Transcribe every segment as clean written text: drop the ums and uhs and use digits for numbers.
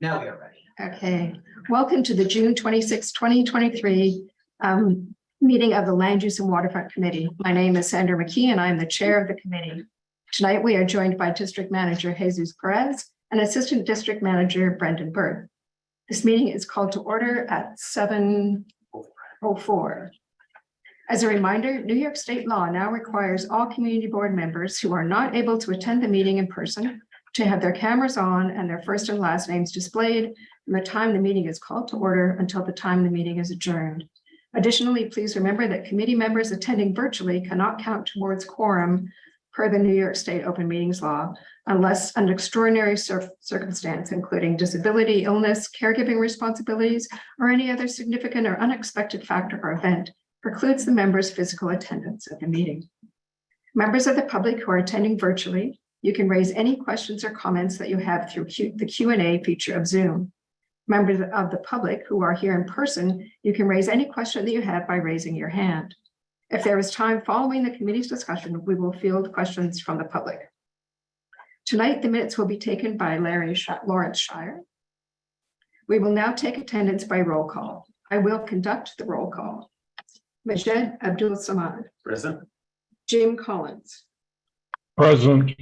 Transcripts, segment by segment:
Now we are ready. Okay, welcome to the June 26, 2023 meeting of the Land Use and Waterfront Committee. My name is Sandra McKee and I'm the chair of the committee. Tonight we are joined by District Manager Jesus Perez and Assistant District Manager Brendan Bird. This meeting is called to order at 7:04. As a reminder, New York State law now requires all community board members who are not able to attend the meeting in person to have their cameras on and their first and last names displayed from the time the meeting is called to order until the time the meeting is adjourned. Additionally, please remember that committee members attending virtually cannot count towards quorum per the New York State Open Meetings Law unless an extraordinary circumstance, including disability, illness, caregiving responsibilities, or any other significant or unexpected factor or event precludes the members' physical attendance at the meeting. Members of the public who are attending virtually, you can raise any questions or comments that you have through the Q&A feature of Zoom. Members of the public who are here in person, you can raise any question that you have by raising your hand. If there is time following the committee's discussion, we will field questions from the public. Tonight, the minutes will be taken by Lawrence Shire. We will now take attendance by roll call. I will conduct the roll call. Majed Abdul Samad. Present. Jim Collins. Present.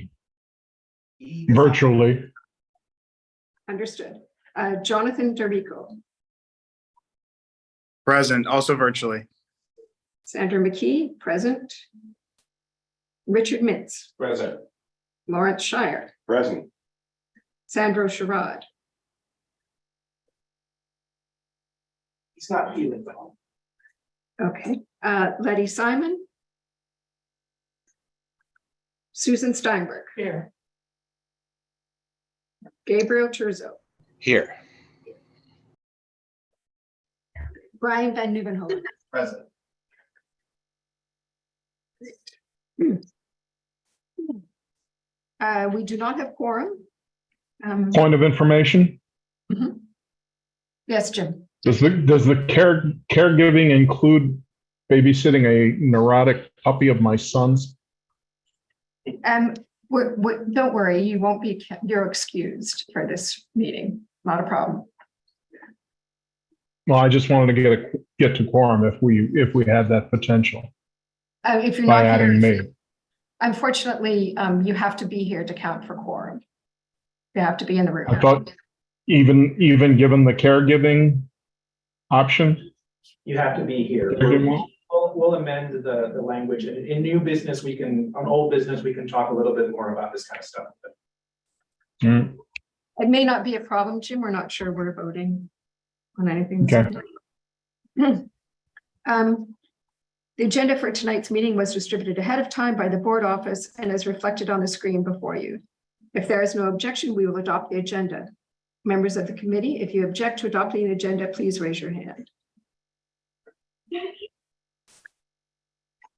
Virtually. Understood. Jonathan Dorico. Present, also virtually. Sandra McKee, present. Richard Mintz. Present. Lawrence Shire. Present. Sandro Sherrod. He's not feeling well. Okay. Letty Simon. Susan Steinberg. Here. Gabriel Churzo. Here. Brian Van Nieuwenhoven. Present. We do not have quorum. Point of information. Yes, Jim. Does the caregiving include babysitting a neurotic puppy of my son's? Don't worry, you won't be, you're excused for this meeting. Not a problem. Well, I just wanted to get to quorum if we had that potential If you're by not adding here, me. unfortunately, you have to be here to count for quorum. You have to be in the room. I thought even given the caregiving option. You have to be here. We'll amend the language. In new business, on old business, we can talk a little bit more about this kind of stuff. It may not be a problem, Jim. We're not sure we're voting on anything. Okay. The agenda for tonight's meeting was distributed ahead of time by the board office and is reflected on the screen before you. If there is no objection, we will adopt the agenda. Members of the committee, if you object to adopting the agenda, please raise your hand.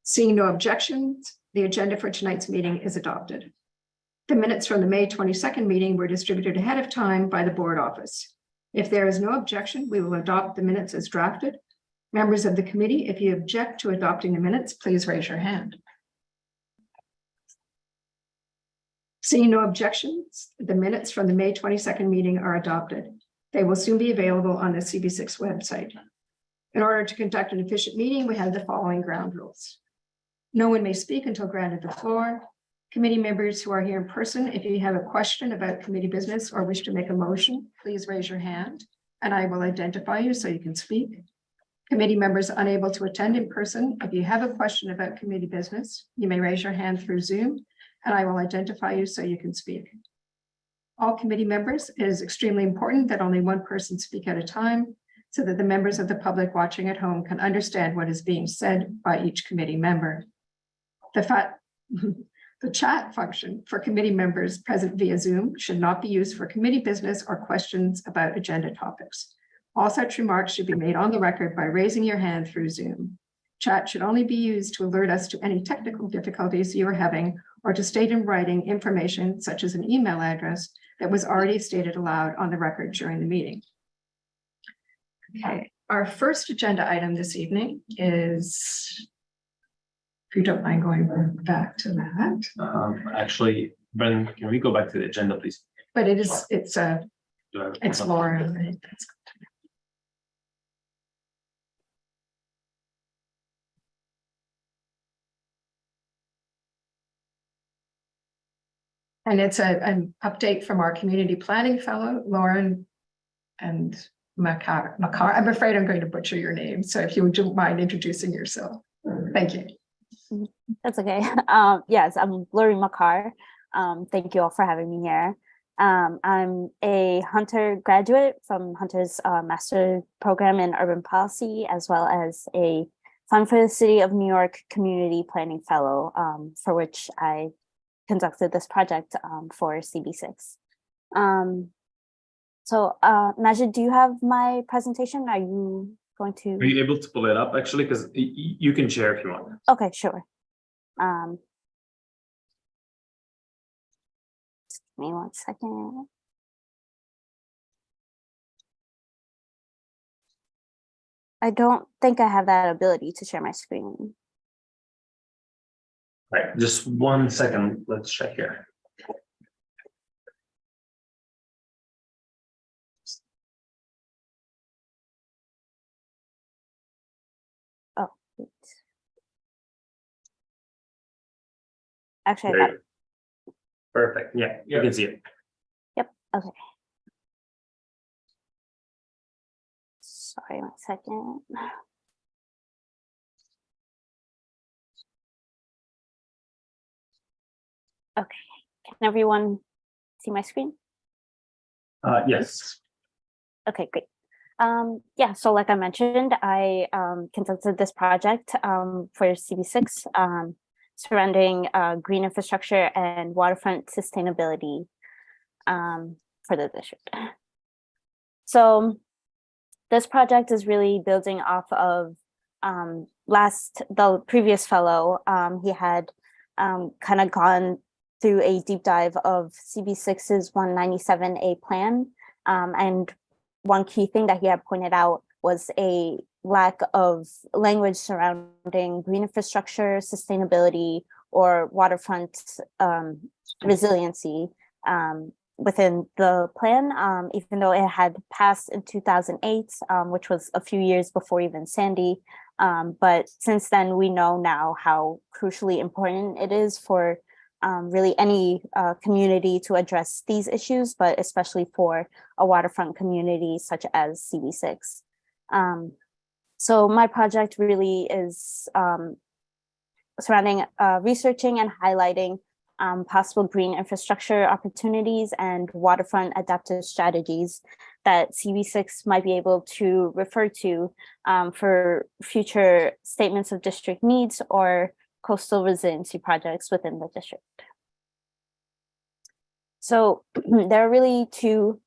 Seeing no objections, the agenda for tonight's meeting is adopted. The minutes from the May 22nd meeting were distributed ahead of time by the board office. If there is no objection, we will adopt the minutes as drafted. Members of the committee, if you object to adopting the minutes, please raise your hand. Seeing no objections, the minutes from the May 22nd meeting are adopted. They will soon be available on the CB6 website. In order to conduct an efficient meeting, we have the following ground rules. No one may speak until granted the floor. Committee members who are here in person, if you have a question about committee business or wish to make a motion, please raise your hand and I will identify you so you can speak. Committee members unable to attend in person, if you have a question about committee business, you may raise your hand through Zoom and I will identify you so you can speak. All committee members, it is extremely important that only one person speak at a time so that the members of the public watching at home can understand what is being said by each committee member. The chat function for committee members present via Zoom should not be used for committee business or questions about agenda topics. All such remarks should be made on the record by raising your hand through Zoom. Chat should only be used to alert us to any technical difficulties you are having or to state in writing information such as an email address that was already stated aloud on the record during the meeting. Okay, our first agenda item this evening is, if you don't mind going back to that. Actually, Brendan, can we go back to the agenda, please? But it's It's Lauren. And it's an update from our community planning fellow, Lauren and Makar. I'm afraid I'm going to butcher your name. So if you would mind introducing yourself. Thank you. That's okay. Yes, I'm Lauren Makar. Thank you all for having me here. I'm a Hunter graduate from Hunter's master program in urban policy, as well as a Fund for the City of New York Community Planning Fellow, for which I conducted this project for CB6. So Majid, do you have my presentation? Are you going to? Are you able to pull it up actually? Because you can share if you want. Okay, sure. Just give me 1 second. I don't think I have that ability to share my screen. All right, just 1 second. Let's check here. Oh, wait. Actually, I There got you it. go. Perfect. Yeah, you can see it. Yep. Okay. Sorry, 1 second. Okay. Can everyone see my screen? Yes. Okay, great. Yeah, so like I mentioned, I conducted this project for CB6 surrounding green infrastructure and waterfront sustainability for the district. So this project is really building off of the previous fellow. He had kind of gone through a deep dive of CB6's 197A plan, and one key thing that he had pointed out was a lack of language surrounding green infrastructure, sustainability, or waterfront resiliency within the plan, even though it had passed in 2008, which was a few years before even Sandy. But since then, we know now how crucially important it is for really any community to address these issues, but especially for a waterfront community such as CB6. So my project really is surrounding researching and highlighting possible green infrastructure opportunities and waterfront adaptive strategies that CB6 might be able to refer to for future statements of district needs or coastal resiliency projects within the district. So there are really two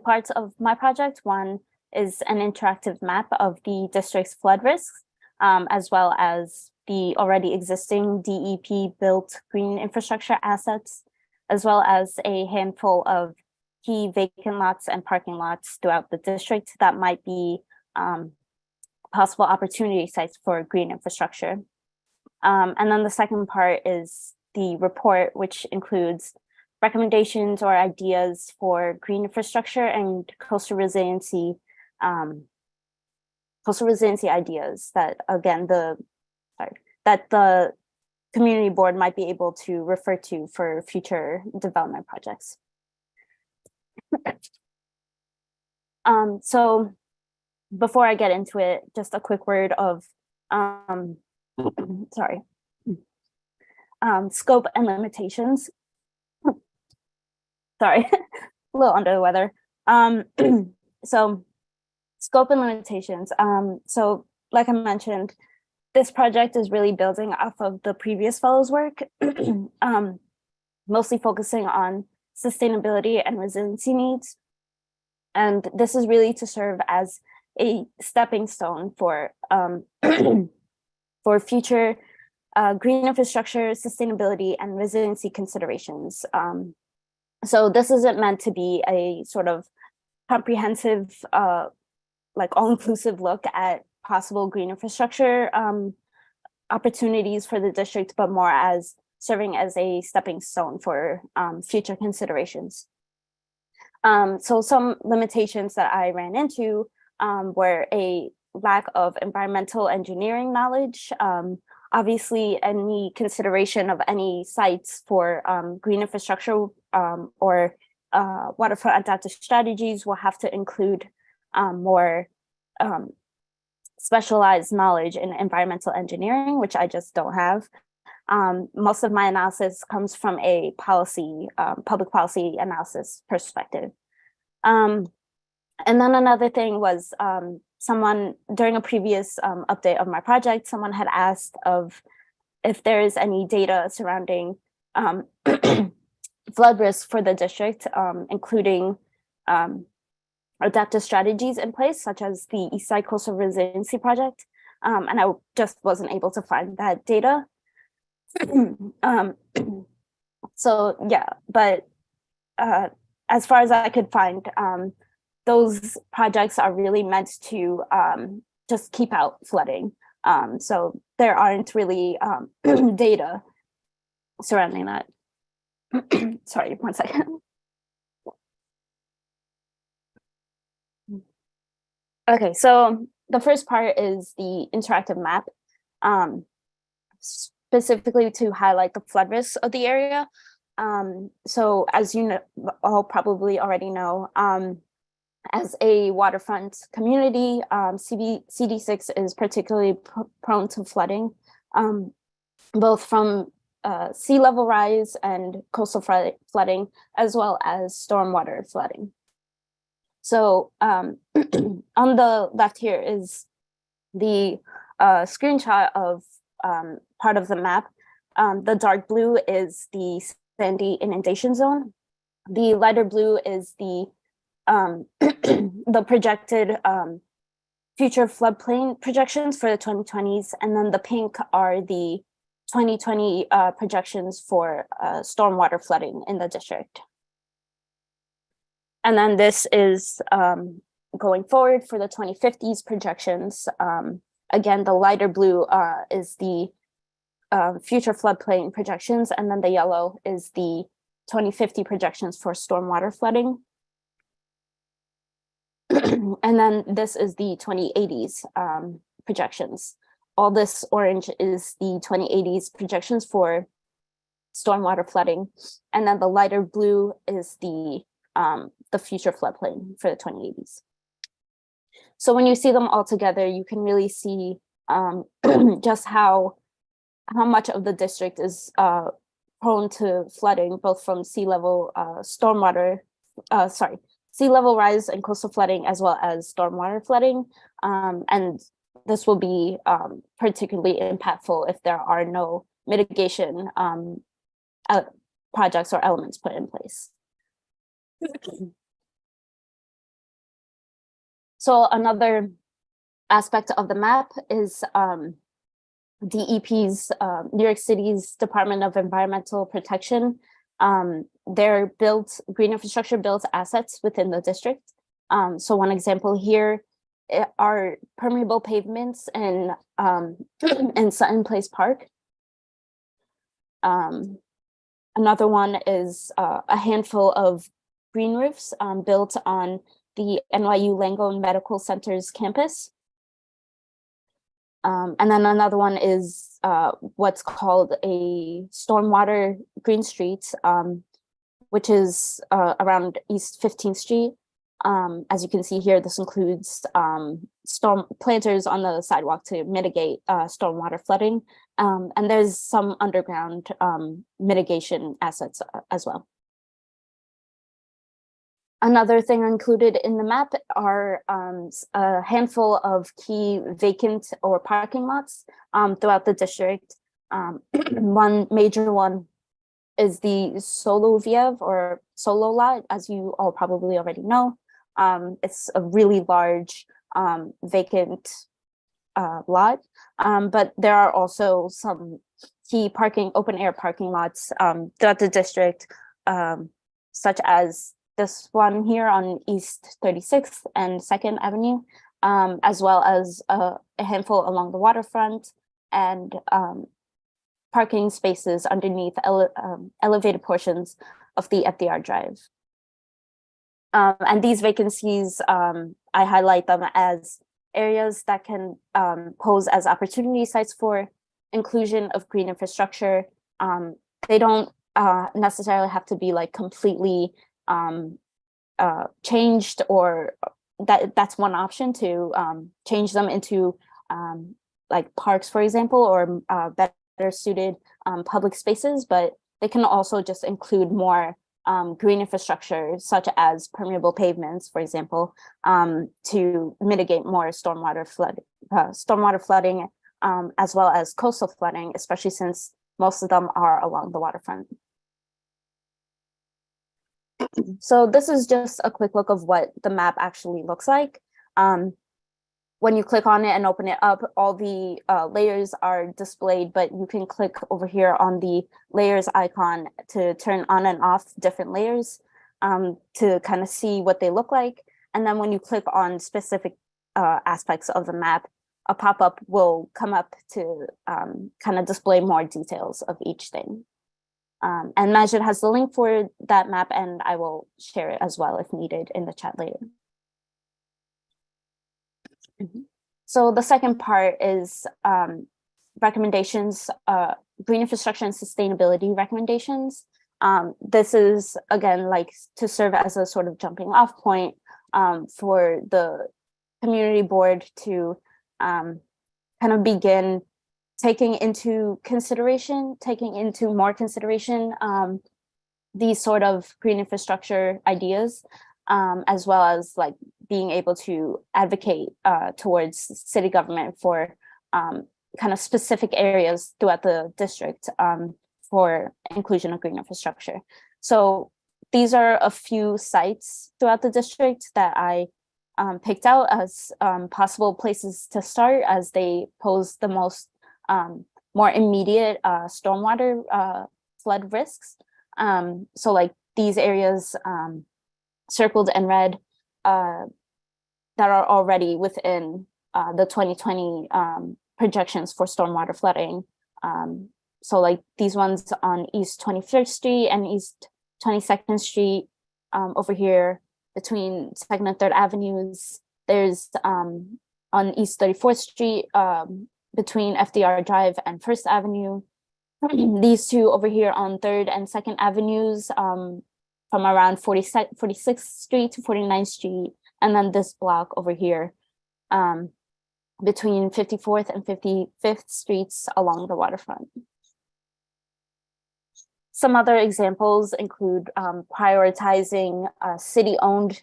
parts of my project. One is an interactive map of the district's flood risks, as well as the already existing DEP built green infrastructure assets, as well as a handful of key vacant lots and parking lots throughout the district that might be possible opportunity sites for green infrastructure. And then the second part is the report, which includes recommendations or ideas for green infrastructure and coastal resiliency ideas that, again, that the community board might be able to refer to for future development projects. So before I get into it, just a quick word of scope and limitations. Sorry, a little under the weather. So scope and limitations. So like I mentioned, this project is really building off of the previous fellow's work, mostly focusing on sustainability and resiliency needs. And this is really to serve as a stepping stone for for future green infrastructure, sustainability, and resiliency considerations. So this isn't meant to be a sort of comprehensive, like all-inclusive look at possible green infrastructure opportunities for the district, but more as serving as a stepping stone for future considerations. So some limitations that I ran into were a lack of environmental engineering knowledge. Obviously, any consideration of any sites for green infrastructure or waterfront adaptive strategies will have to include more specialized knowledge in environmental engineering, which I just don't have. Most of my analysis comes from a policy, public policy analysis perspective. And then another thing was someone during a previous update of my project, someone had asked of if there is any data surrounding flood risk for the district, including adaptive strategies in place, such as the Eastside Coastal Resiliency Project. And I just wasn't able to find that data. So yeah, but as far as I could find, those projects are really meant to just keep out flooding. So there aren't really data surrounding that. Sorry, 1 second. Okay, so the first part is the interactive map, specifically to highlight the flood risks of the area. So as you know, all probably already know, as a waterfront community, CD6 is particularly prone to flooding, both from sea level rise and coastal flooding, as well as stormwater flooding. So on the left here is the screenshot of part of the map. The dark blue is the sandy inundation zone. The lighter blue is the the projected future floodplain projections for the 2020s, and then the pink are the 2020 projections for stormwater flooding in the district. And then this is going forward for the 2050s projections. Again, the lighter blue is the future floodplain projections, and then the yellow is the 2050 projections for stormwater flooding. And then this is the 2080s projections. All this orange is the 2080s projections for stormwater flooding, and then the lighter blue is the future floodplain for the 2080s. So when you see them all together, you can really see just how much of the district is prone to flooding, both from sea level sea level rise and coastal flooding, as well as stormwater flooding. And this will be particularly impactful if there are no mitigation projects or elements put in place. So another aspect of the map is DEP's, New York City's Department of Environmental Protection. They're green infrastructure built assets within the district. So one example here are permeable pavements in Sutton Place Park. Another one is a handful of green roofs built on the NYU Langone Medical Center's campus. And then another one is what's called a stormwater green street, which is around East 15th Street. As you can see here, this includes storm planters on the sidewalk to mitigate stormwater flooding. And there's some underground mitigation assets as well. Another thing included in the map are a handful of key vacant or parking lots throughout the district. One major one is the Solo Viev or Solo lot, as you all probably already know. It's a really large vacant lot, but there are also some key open air parking lots throughout the district, such as this one here on East 36th and 2nd Avenue, as well as a handful along the waterfront and parking spaces underneath elevated portions of the FDR Drive. And these vacancies, I highlight them as areas that can pose as opportunity sites for inclusion of green infrastructure. They don't necessarily have to be like completely changed, or that's one option to change them into like parks, for example, or better suited public spaces, but they can also just include more green infrastructure, such as permeable pavements, for example, to mitigate more stormwater flooding, as well as coastal flooding, especially since most of them are along the waterfront. So this is just a quick look of what the map actually looks like. When you click on it and open it up, all the layers are displayed, but you can click over here on the layers icon to turn on and off different layers to kind of see what they look like. And then when you click on specific aspects of the map, a pop-up will come up to kind of display more details of each thing. And Majid has the link for that map, and I will share it as well if needed in the chat later. So the second part is recommendations, green infrastructure and sustainability recommendations. This is, again, like to serve as a sort of jumping off point for the community board to kind of begin taking into more consideration these sort of green infrastructure ideas, as well as like being able to advocate towards city government for kind of specific areas throughout the district for inclusion of green infrastructure. So these are a few sites throughout the district that I picked out as possible places to start, as they pose the most more immediate stormwater flood risks. So like these areas circled in red that are already within the 2020 projections for stormwater flooding. So like these ones on East 23rd Street and East 22nd Street over here between 2nd and 3rd Avenues. There's on East 34th Street between FDR Drive and 1st Avenue. These two over here on 3rd and 2nd Avenues from around 46th Street to 49th Street. And then this block over here between 54th and 55th Streets along the waterfront. Some other examples include prioritizing city-owned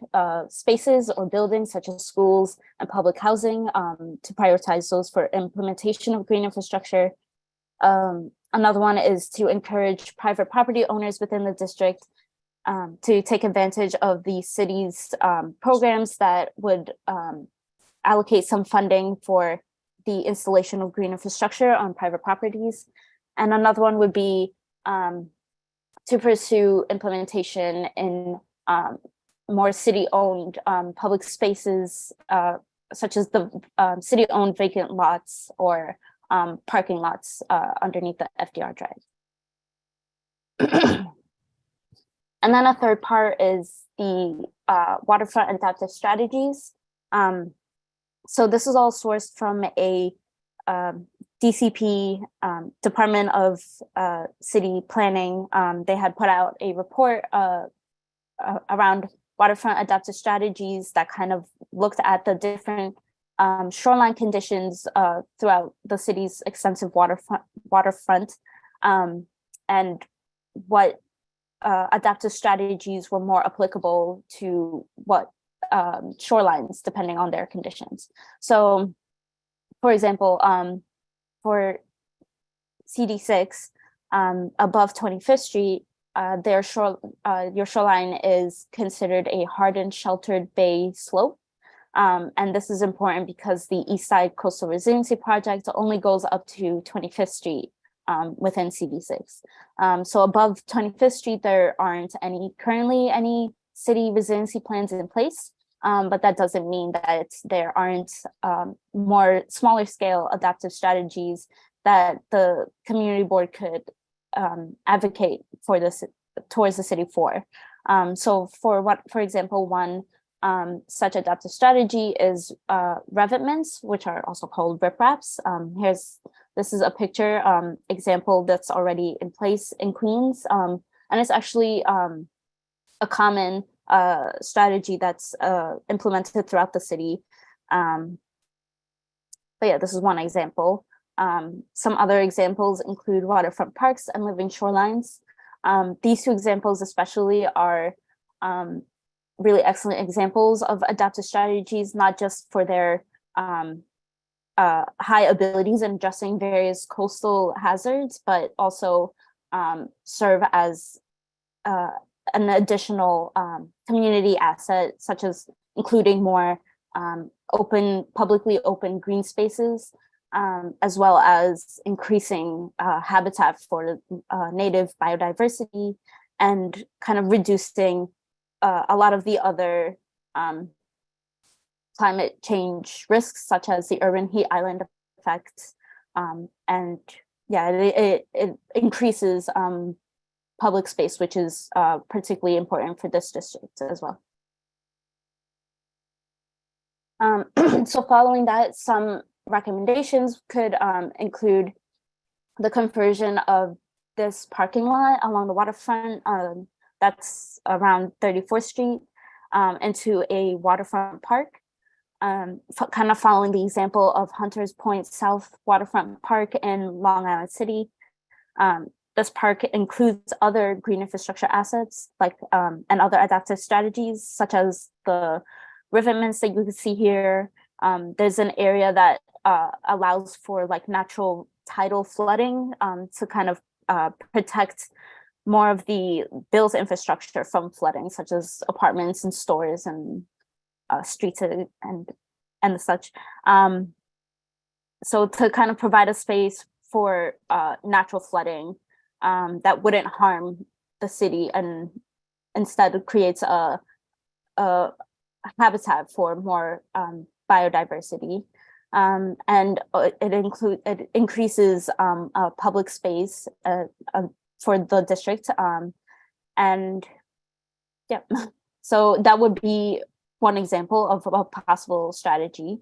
spaces or buildings such as schools and public housing to prioritize those for implementation of green infrastructure. Another one is to encourage private property owners within the district to take advantage of the city's programs that would allocate some funding for the installation of green infrastructure on private properties. And another one would be to pursue implementation in more city-owned public spaces, such as the city-owned vacant lots or parking lots underneath the FDR Drive. And then a third part is the waterfront adaptive strategies. So this is all sourced from a DCP, Department of City Planning. They had put out a report around waterfront adaptive strategies that kind of looked at the different shoreline conditions throughout the city's extensive waterfront and what adaptive strategies were more applicable to what shorelines depending on their conditions. So, for example, for CD6 above 25th Street, your shoreline is considered a hardened sheltered bay slope. And this is important because the East Side Coastal Resiliency Project only goes up to 25th Street within CD6. So above 25th Street, there aren't currently any city resiliency plans in place, but that doesn't mean that there aren't more smaller scale adaptive strategies that the community board could advocate for this towards the city for. So for example, one such adaptive strategy is revetments, which are also called ripraps. This is a picture example that's already in place in Queens, and it's actually a common strategy that's implemented throughout the city. But yeah, this is one example. Some other examples include waterfront parks and living shorelines. These two examples especially are really excellent examples of adaptive strategies, not just for their high abilities in addressing various coastal hazards, but also serve as an additional community asset, such as including more publicly open green spaces, as well as increasing habitat for native biodiversity and kind of reducing a lot of the other climate change risks, such as the urban heat island effect. And yeah, it increases public space, which is particularly important for this district as well. So following that, some recommendations could include the conversion of this parking lot along the waterfront that's around 34th Street into a waterfront park, kind of following the example of Hunters Point South Waterfront Park in Long Island City. This park includes other green infrastructure assets like and other adaptive strategies, such as the riverments that you can see here. There's an area that allows for like natural tidal flooding to kind of protect more of the built infrastructure from flooding, such as apartments and stores and streets and such. So to kind of provide a space for natural flooding that wouldn't harm the city and instead it creates a habitat for more biodiversity. And it increases public space for the district. And yeah, so that would be one example of a possible strategy.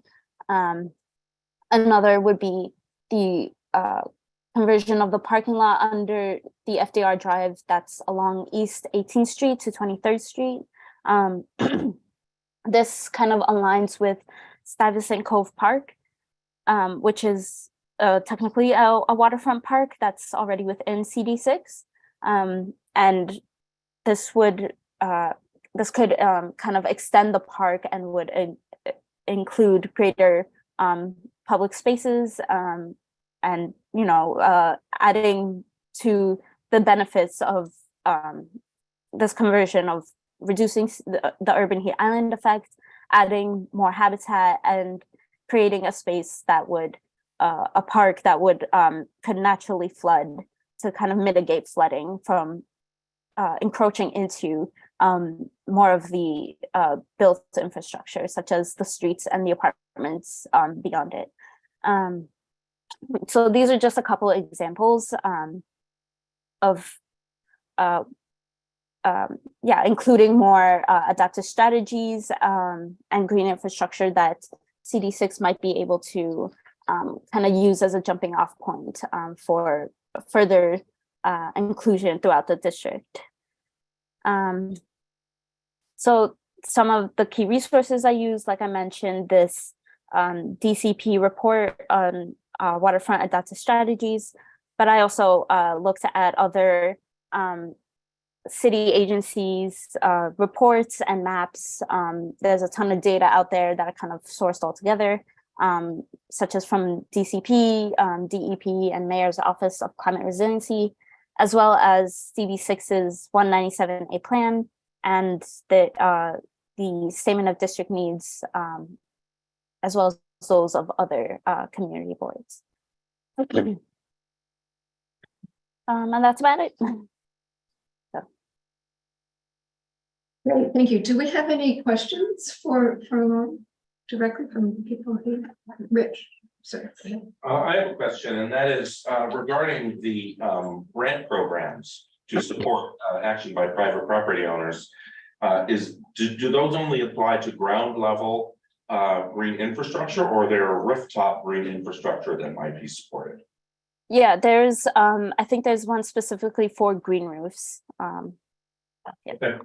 Another would be the conversion of the parking lot under the FDR Drive that's along East 18th Street to 23rd Street. This kind of aligns with Stuyvesant Cove Park, which is technically a waterfront park that's already within CD6. And this would this could kind of extend the park and would include greater public spaces and, you know, adding to the benefits of this conversion of reducing the urban heat island effect, adding more habitat and creating a space that would, a park that would could naturally flood to kind of mitigate flooding from encroaching into more of the built infrastructure, such as the streets and the apartments beyond it. So these are just a couple of examples of including more adaptive strategies and green infrastructure that CD6 might be able to kind of use as a jumping off point for further inclusion throughout the district. So some of the key resources I use, like I mentioned, this DCP report on waterfront adaptive strategies, but I also looked at other city agencies, reports and maps. There's a ton of data out there that I kind of sourced all together, such as from DCP, DEP, and Mayor's Office of Climate Resiliency, as well as CD6's 197A plan and the Statement of District Needs, as well as those of other community boards. And that's about it. Great, thank you. Do we have any questions directly from people here? Rich, sir. I have a question, and that is regarding the grant programs. to support action by private property owners. Do those only apply to ground level green infrastructure, or there are rooftop green infrastructure that might be supported? Yeah, there's, I think there's one specifically for green roofs. Okay,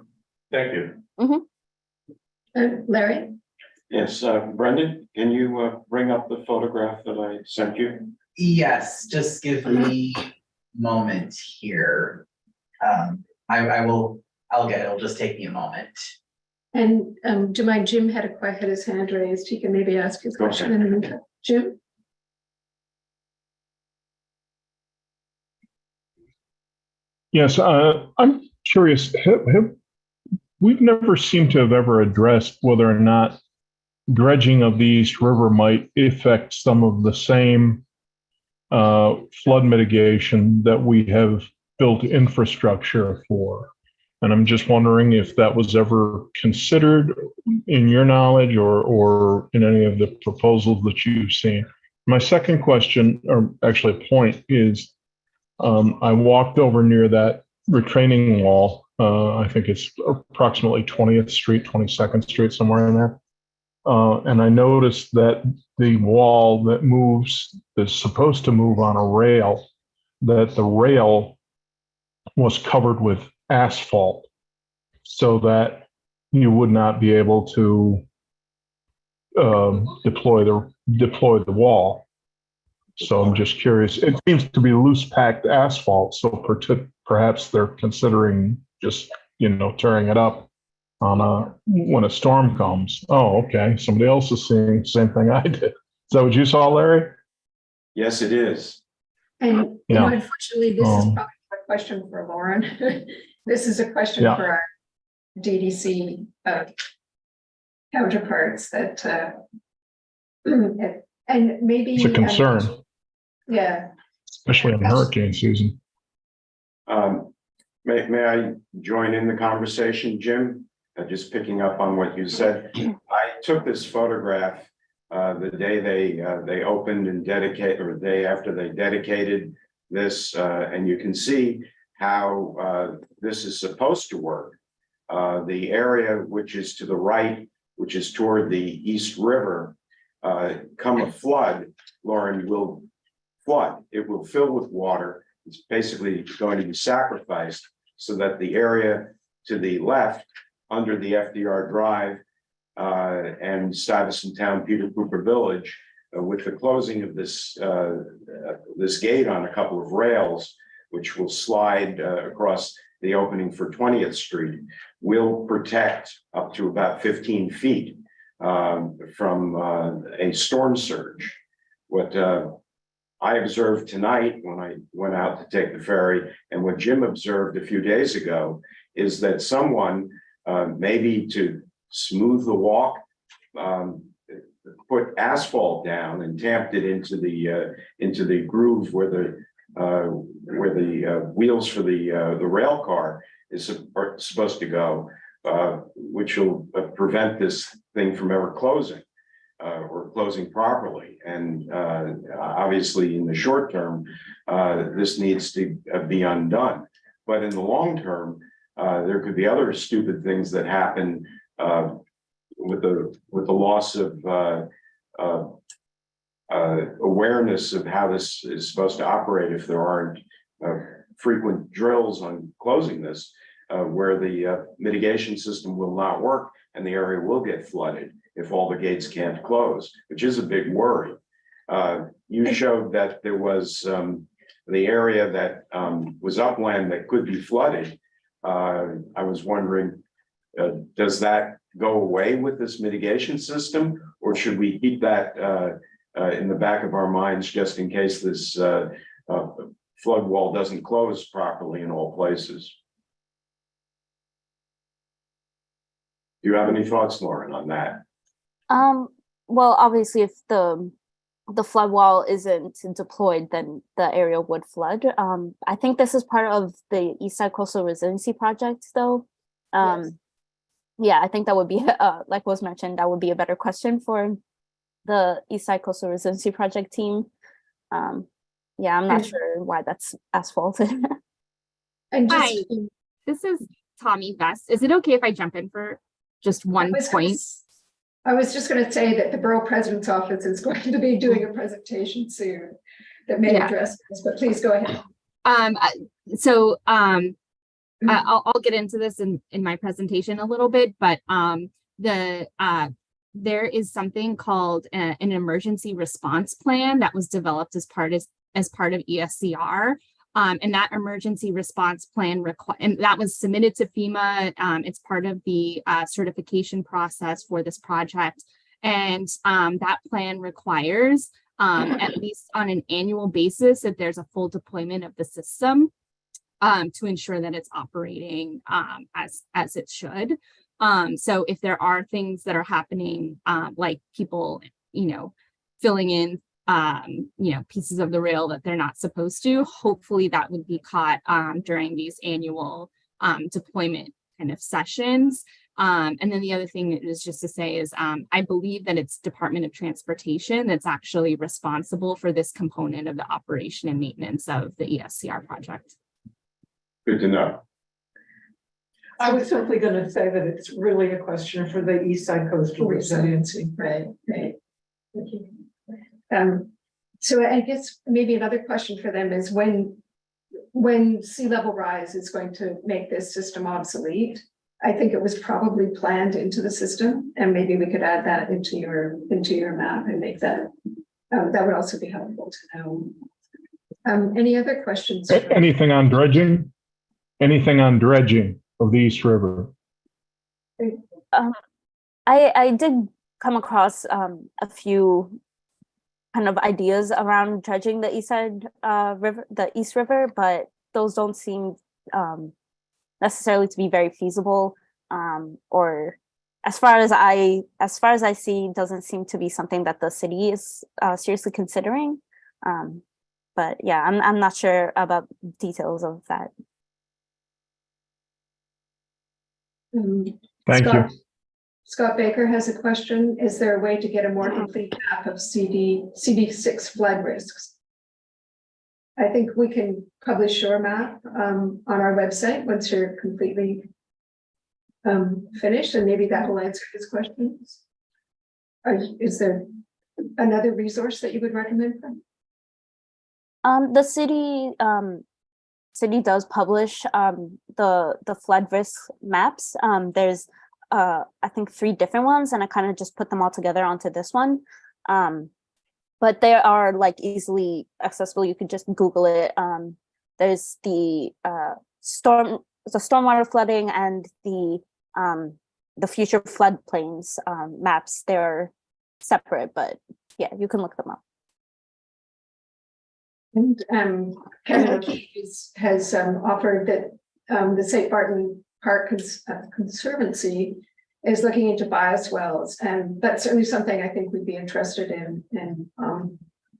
thank you. Larry? Yes, Brendan, can you bring up the photograph that I sent you? Yes, just give me a moment here. I'll get it. It'll just take me a moment. And do you mind, Jim had his hand raised. He can maybe ask his Go question in a minute. Jim? Yes, I'm curious, we've never seemed to have ever addressed whether or not dredging of the East River might affect some of the same flood mitigation that we have built infrastructure for. And I'm just wondering if that was ever considered in your knowledge or in any of the proposals that you've seen. My second question, or actually a point, is I walked over near that retaining wall. I think it's approximately 20th Street, 22nd Street, somewhere in there. And I noticed that the wall that moves is supposed to move on a rail, that the rail was covered with asphalt so that you would not be able to deploy the wall. So I'm just curious. It seems to be loose packed asphalt, so perhaps they're considering just tearing it up on when a storm comes. Oh, okay. Somebody else is seeing the same thing I did. Is that what you saw, Larry? Yes, it is. And Yeah. Unfortunately, this is probably a question for Lauren. This is a question for our DDC counterparts that and maybe It's a concern, yeah, especially in hurricane season. May I join in the conversation, Jim? Just picking up on what you said. I took this photograph the day they opened and dedicated, or the day after they dedicated this, and you can see how this is supposed to work. The area which is to the right, which is toward the East River, come a flood, Lauren, will flood. It will fill with water. It's basically going to be sacrificed so that the area to the left under the FDR Drive and Stuyvesant Town, Peter Cooper Village, with the closing of this gate on a couple of rails, which will slide across the opening for 20th Street, will protect up to about 15 feet from a storm surge. What I observed tonight when I went out to take the ferry, and what Jim observed a few days ago, is that someone, maybe to smooth the walk, put asphalt down and tamped it into the groove where the wheels for the rail car are supposed to go, which will prevent this thing from ever closing. Or closing properly. And obviously in the short term, this needs to be undone. But in the long term, there could be other stupid things that happen with the loss of awareness of how this is supposed to operate if there aren't frequent drills on closing this, where the mitigation system will not work and the area will get flooded if all the gates can't close, which is a big worry. You showed that there was the area that was upland that could be flooded. I was wondering, does that go away with this mitigation system, or should we keep that in the back of our minds just in case this flood wall doesn't close properly in all places? Do you have any thoughts, Lauren, on that? Well, obviously, if the flood wall isn't deployed, then the area would flood. I think this is part of the East Side Coastal Resiliency Project, though. Yeah, I think that would be, like was mentioned, that would be a better question for the East Side Coastal Resiliency Project team. Yeah, I'm not sure why that's asphalted. And Hi, just, this is Tommy Vest. Is it okay if I jump in for just one point? I was just going to say that the Borough President's Office is going to be doing a presentation soon that may Yeah. address this, but please go ahead. I'll get into this in my presentation a little bit, but there is something called an emergency response plan that was developed as part of ESCR. And that emergency response plan and that was submitted to FEMA. It's part of the certification process for this project. And that plan requires at least on an annual basis that there's a full deployment of the system to ensure that it's operating as it should. So if there are things that are happening, like people, filling in pieces of the rail that they're not supposed to, hopefully that would be caught during these annual deployment kind of sessions. And then the other thing is just to say is I believe that it's Department of Transportation that's actually responsible for this component of the operation and maintenance of the ESCR project. Good to know. I was simply going to say that it's really a question for the East Side Coastal Resiliency. Right. Thank you. So I guess maybe another question for them is when sea level rise is going to make this system obsolete. I think it was probably planned into the system, and maybe we could add that into your map and make that that would also be helpful to know. Any other questions? Anything on dredging? Anything on dredging of the East River? I did come across a few kind of ideas around dredging the East Side River, the East River, but those don't seem necessarily to be very feasible, or as far as I see, doesn't seem to be something that the city is seriously considering. But yeah, I'm not sure about details of that. Thank you. Scott Baker has a question. Is there a way to get a more complete map of CD6 flood risks? I think we can publish your map on our website once you're completely finished, and maybe that will answer his questions. Is there another resource that you would recommend? The city does publish the flood risk maps. There's I think 3 different ones, and I kind of just put them all together onto this one. But they are like easily accessible. You could just Google it. There's the stormwater flooding and the future floodplains maps. They're separate, but yeah, you can look them up. And Kevin has offered that the St. Barton Park Conservancy is looking into bioswales, and that's certainly something I think we'd be interested in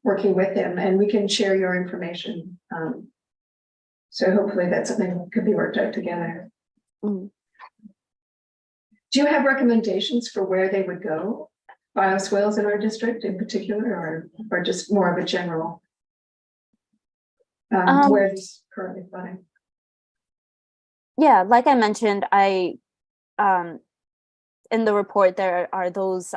working with him, and we can share your information. So hopefully that's something that could be worked out together. Do you have recommendations for where they would go? Bioswales in our district in particular, or just more of a general? Where it's currently flooding? Yeah, like I mentioned, in the report there are those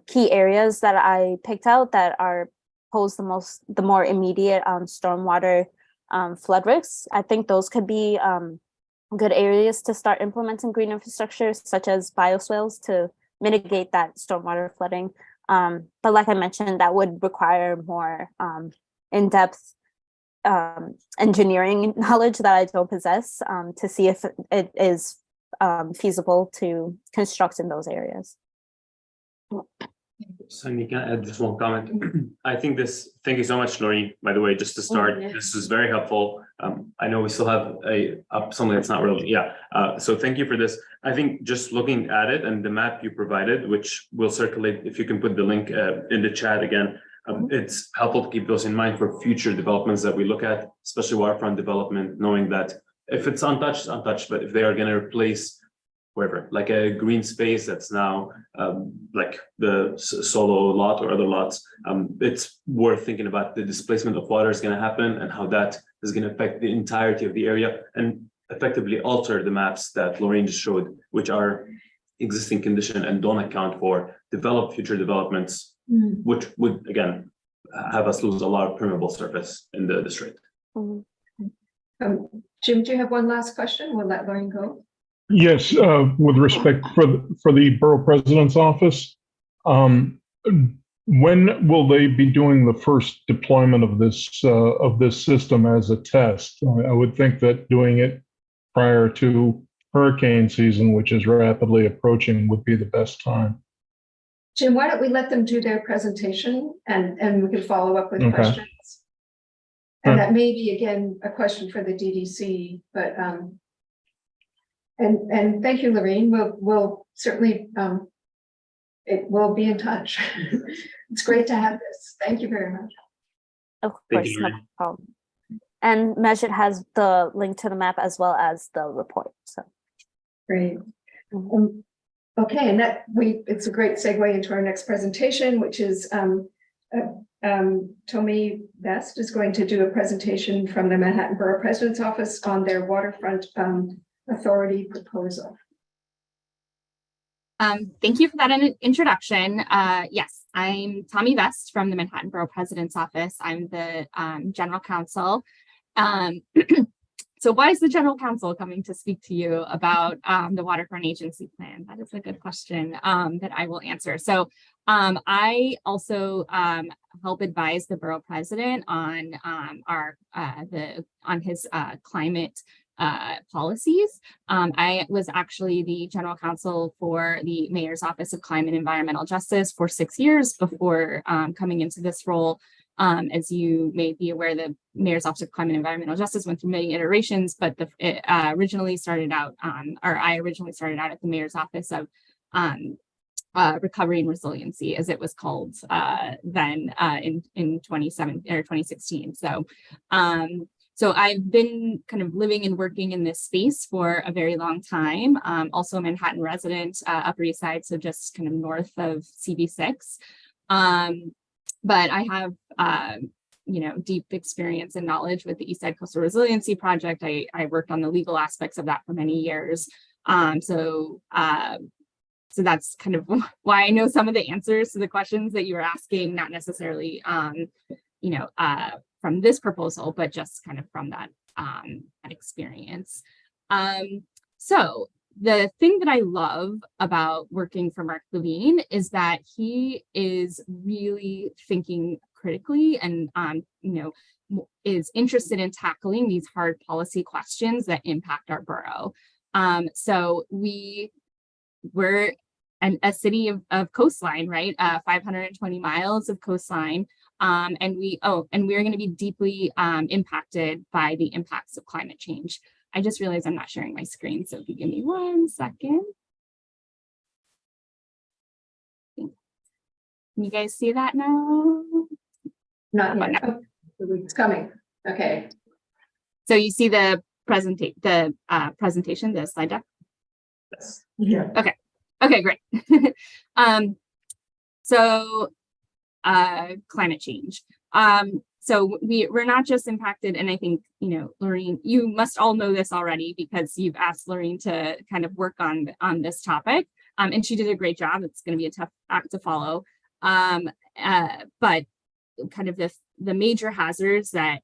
key areas that I picked out that are pose the more immediate stormwater flood risks. I think those could be good areas to start implementing green infrastructure, such as bioswales, to mitigate that stormwater flooding. But like I mentioned, that would require more in-depth engineering knowledge that I don't possess to see if it is feasible to construct in those areas. So can I add just one comment? I think thank you so much, Lori, by the way, just to start, this is very helpful. I know we still have something that's not relevant. Yeah. So thank you for this. I think just looking at it and the map you provided, which will circulate, if you can put the link in the chat again, it's helpful to keep those in mind for future developments that we look at, especially waterfront development, knowing that if it's untouched, it's untouched, but if they are going to replace wherever, like a green space that's now like the solo lot or other lots, it's worth thinking about the displacement of water is going to happen and how that is going to affect the entirety of the area and effectively alter the maps that Lorraine just showed, which are existing condition and don't account for developed future developments, which would again have us lose a lot of permeable surface in the district. Jim, do you have one last question? We'll let Lorraine go. Yes, with respect for the borough president's office, when will they be doing the first deployment of this system as a test? I would think that doing it prior to hurricane season, which is rapidly approaching, would be the best time. Jim, why don't we let them do their presentation and we can follow up with Okay. questions? And that may be, again, a question for the DDC, but, and thank you, Lorraine. We'll certainly, it will be in touch. It's great to have this. Thank you very much. Of Thank course, you, no Lorraine. problem. And Majid has the link to the map as well as the report, so. Great. Okay, and it's a great segue into our next presentation, which is Tommy Best is going to do a presentation from the Manhattan Borough President's Office on their waterfront authority proposal. Thank you for that introduction. Yes, I'm Tommy Best from the Manhattan Borough President's Office. I'm the general counsel. So why is the general counsel coming to speak to you about the Waterfront Agency Plan? That is a good question that I will answer. So I also help advise the borough president on his climate policies. I was actually the general counsel for the Mayor's Office of Climate and Environmental Justice for 6 years before coming into this role. As you may be aware, the Mayor's Office of Climate and Environmental Justice went through many iterations, but I originally started out at the Mayor's Office of Recovery and Resiliency, as it was called then in 2016. So I've been kind of living and working in this space for a very long time. Also a Manhattan resident, Upper East Side, so just kind of north of CB6. But I have, deep experience and knowledge with the East Side Coastal Resiliency Project. I worked on the legal aspects of that for many years. So that's kind of why I know some of the answers to the questions that you were asking, not necessarily, from this proposal, but just kind of from that experience. So the thing that I love about working for Mark Levine is that he is really thinking critically and, is interested in tackling these hard policy questions that impact our borough. So we're a city of coastline, right? 520 miles of coastline. And we're going to be deeply impacted by the impacts of climate change. I just realized I'm not sharing my screen, so if you give me 1 second. Can you guys see that now? Not yet. Oh, it's coming. Okay. So you see the presentation, the slide deck? Yes. Yeah. Okay, great. So climate change. So we're not just impacted, and I think, Lorraine, you must all know this already because you've asked Lorraine to kind of work on this topic, and she did a great job. It's going to be a tough act to follow, but kind of the major hazards that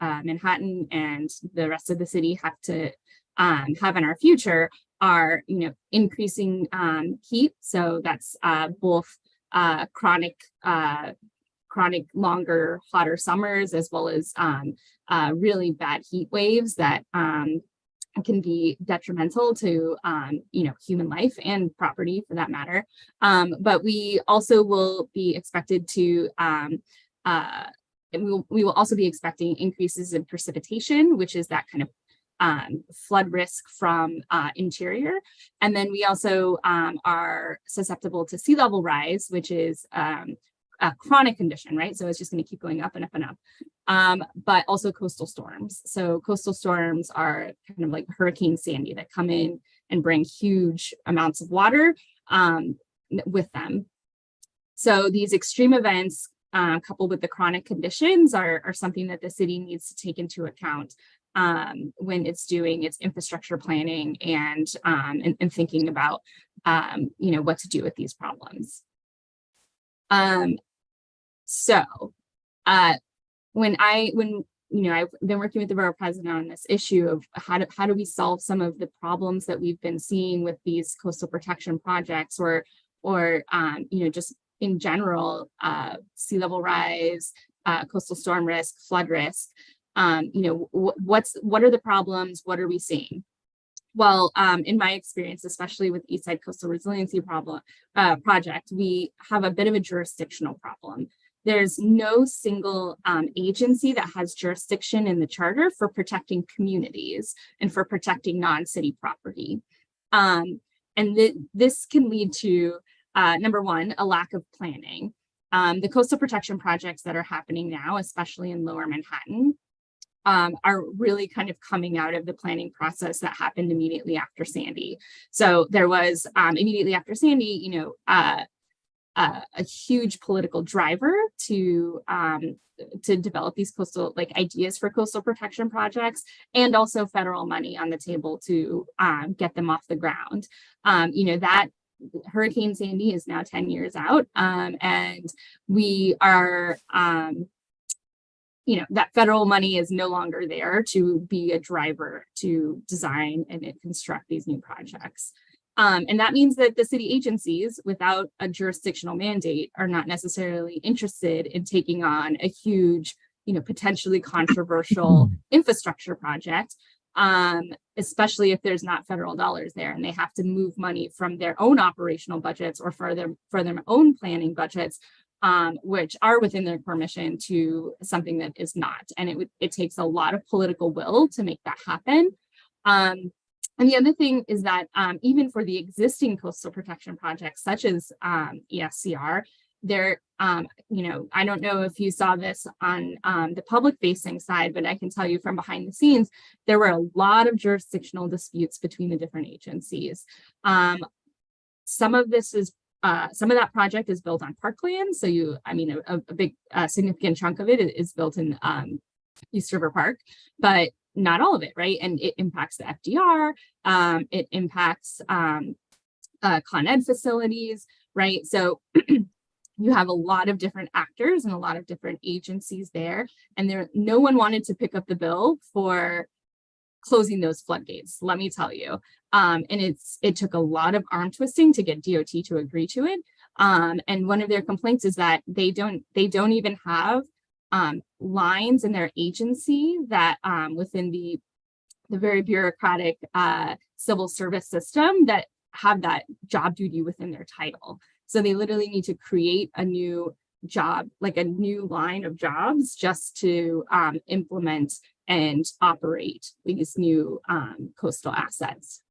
Manhattan and the rest of the city have to have in our future are, increasing heat. So that's both chronic longer, hotter summers, as well as really bad heat waves that can be detrimental to human life and property for that matter. But we also will be expected to we will also be expecting increases in precipitation, which is that kind of flood risk from interior. And then we also are susceptible to sea level rise, which is a chronic condition, right? So it's just going to keep going up and up and up. But also coastal storms. So coastal storms are kind of like Hurricane Sandy that come in and bring huge amounts of water with them. So these extreme events coupled with the chronic conditions are something that the city needs to take into account when it's doing its infrastructure planning and thinking about what to do with these problems. When I've been working with the borough president on this issue of how do we solve some of the problems that we've been seeing with these coastal protection projects or just in general, sea level rise, coastal storm risk, flood risk. What are the problems? What are we seeing? Well, in my experience, especially with Eastside Coastal Resiliency project, we have a bit of a jurisdictional problem. There's no single agency that has jurisdiction in the charter for protecting communities and for protecting non-city property. This can lead to, number one, a lack of planning. The coastal protection projects that are happening now, especially in Lower Manhattan, are really kind of coming out of the planning process that happened immediately after Sandy. So there was immediately after Sandy, a huge political driver to develop these coastal ideas for coastal protection projects, and also federal money on the table to get them off the ground. That Hurricane Sandy is now 10 years out, and we are that federal money is no longer there to be a driver to design and construct these new projects. And that means that the city agencies without a jurisdictional mandate are not necessarily interested in taking on a huge, potentially controversial infrastructure project, especially if there's not federal dollars there and they have to move money from their own operational budgets or for their own planning budgets, which are within their core mission, to something that is not. And it takes a lot of political will to make that happen. And the other thing is that even for the existing coastal protection projects, such as ESCR, there, I don't know if you saw this on the public facing side, but I can tell you from behind the scenes, there were a lot of jurisdictional disputes between the different agencies. Some of that project is built on parkland. So a big significant chunk of it is built in East River Park, but not all of it, right? And it impacts the FDR, it impacts Con Ed facilities, right? So you have a lot of different actors and a lot of different agencies there, and no one wanted to pick up the bill for closing those floodgates, let me tell you. And it took a lot of arm twisting to get DOT to agree to it. And one of their complaints is that they don't even have lines in their agency that within the very bureaucratic civil service system that have that job duty within their title. So they literally need to create a new job, like a new line of jobs, just to implement and operate these new coastal assets.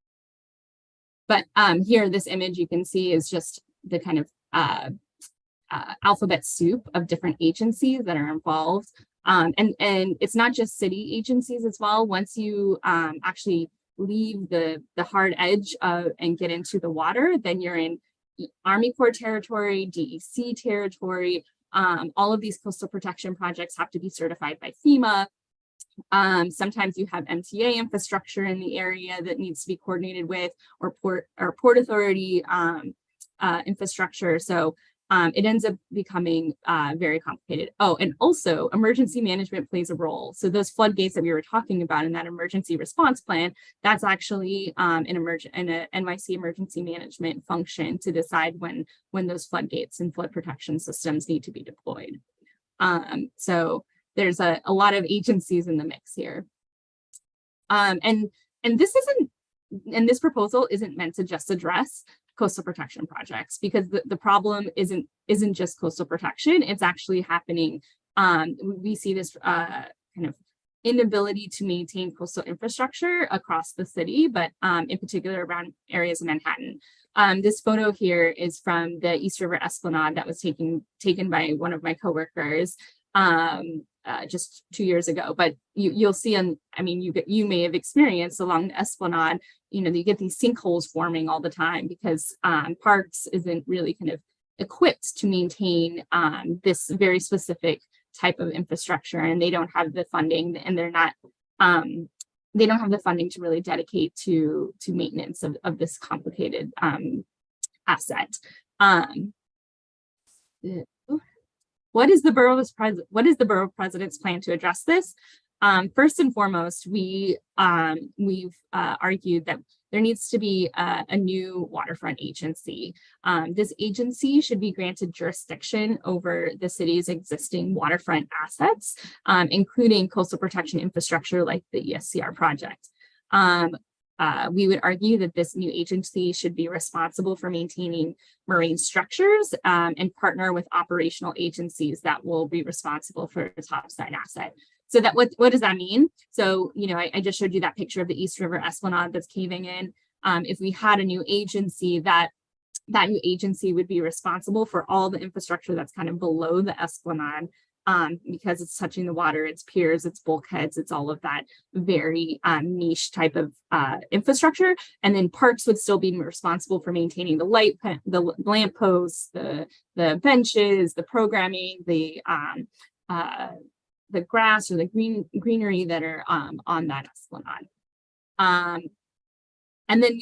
But here, this image you can see is just the kind of alphabet soup of different agencies that are involved. And it's not just city agencies as well. Once you actually leave the hard edge and get into the water, then you're in Army Corps territory, DEC territory. All of these coastal protection projects have to be certified by FEMA. Sometimes you have MTA infrastructure in the area that needs to be coordinated with, or Port Authority infrastructure. So it ends up becoming very complicated. Oh, and also emergency management plays a role. So those floodgates that we were talking about in that emergency response plan, that's actually an NYC emergency management function to decide when those floodgates and flood protection systems need to be deployed. So there's a lot of agencies in the mix here. And this proposal isn't meant to just address coastal protection projects, because the problem isn't just coastal protection. It's actually happening. We see this kind of inability to maintain coastal infrastructure across the city, but in particular around areas of Manhattan. This photo here is from the East River Esplanade that was taken by one of my coworkers just 2 years ago. But you'll see you may have experienced along the Esplanade, you get these sinkholes forming all the time because Parks isn't really kind of equipped to maintain this very specific type of infrastructure, and they don't have the funding, and they're not they don't have the funding to really dedicate to maintenance of this complicated asset. What is the borough president's plan to address this? First and foremost, we've argued that there needs to be a new waterfront agency. This agency should be granted jurisdiction over the city's existing waterfront assets, including coastal protection infrastructure like the ESCR project. We would argue that this new agency should be responsible for maintaining marine structures and partner with operational agencies that will be responsible for the topside asset. So that what does that mean? So, you know, I just showed you that picture of the East River Esplanade that's caving in. If we had a new agency, that new agency would be responsible for all the infrastructure that's kind of below the Esplanade, because it's touching the water, its piers, its bulkheads, it's all of that very niche type of infrastructure. And then parks would still be responsible for maintaining the lamp posts, the benches, the programming, the grass or the greenery that are on that Esplanade. And then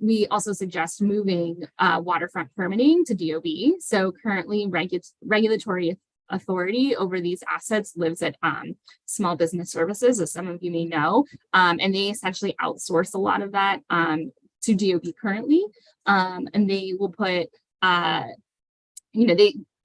we also suggest moving waterfront permitting to DOB. So currently regulatory authority over these assets lives at Small Business Services, as some of you may know, and they essentially outsource a lot of that to DOB currently. And they will put,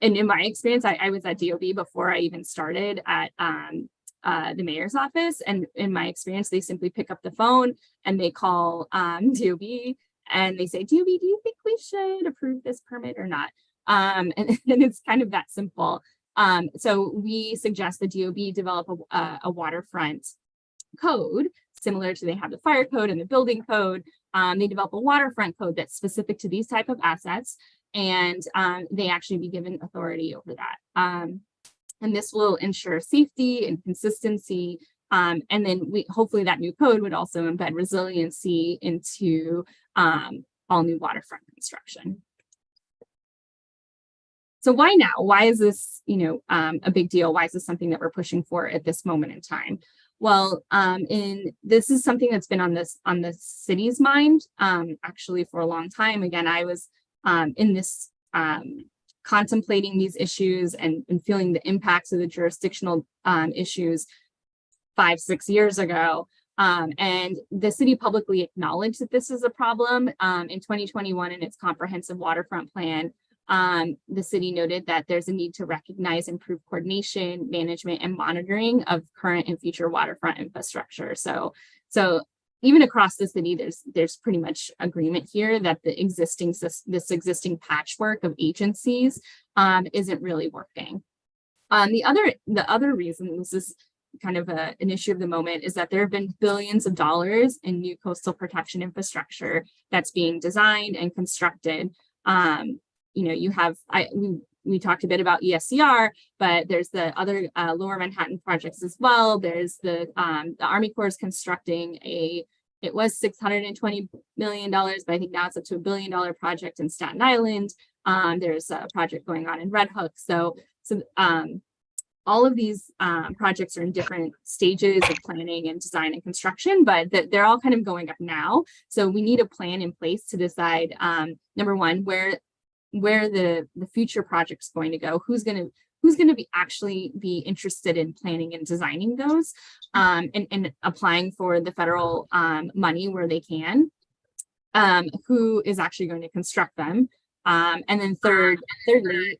and in my experience, I was at DOB before I even started at the mayor's office. And in my experience, they simply pick up the phone and they call DOB and they say, DOB, do you think we should approve this permit or not? And it's kind of that simple. So we suggest the DOB develop a waterfront code similar to they have the fire code and the building code. They develop a waterfront code that's specific to these type of assets, and they actually be given authority over that. And this will ensure safety and consistency. And then hopefully that new code would also embed resiliency into all new waterfront construction. So why now? Why is this, a big deal? Why is this something that we're pushing for at this moment in time? Well, this is something that's been on the city's mind actually for a long time. Again, I was in this contemplating these issues and feeling the impacts of the jurisdictional issues 5-6 years ago. And the city publicly acknowledged that this is a problem in 2021 in its comprehensive waterfront plan. The city noted that there's a need to recognize improved coordination, management, and monitoring of current and future waterfront infrastructure. So even across the city, there's pretty much agreement here that this existing patchwork of agencies isn't really working. The other reason this is kind of an issue of the moment is that there have been billions of dollars in new coastal protection infrastructure that's being designed and constructed. We talked a bit about ESCR, but there's the other Lower Manhattan projects as well. There's the Army Corps is constructing it was $620 million, but I think now it's up to $1 billion project in Staten Island. There's a project going on in Red Hook. So all of these projects are in different stages of planning and design and construction, but they're all kind of going up now. So we need a plan in place to decide, number one, where the future project's going to go, who's going to actually be interested in planning and designing those, and applying for the federal money where they can, who is actually going to construct them, and then thirdly,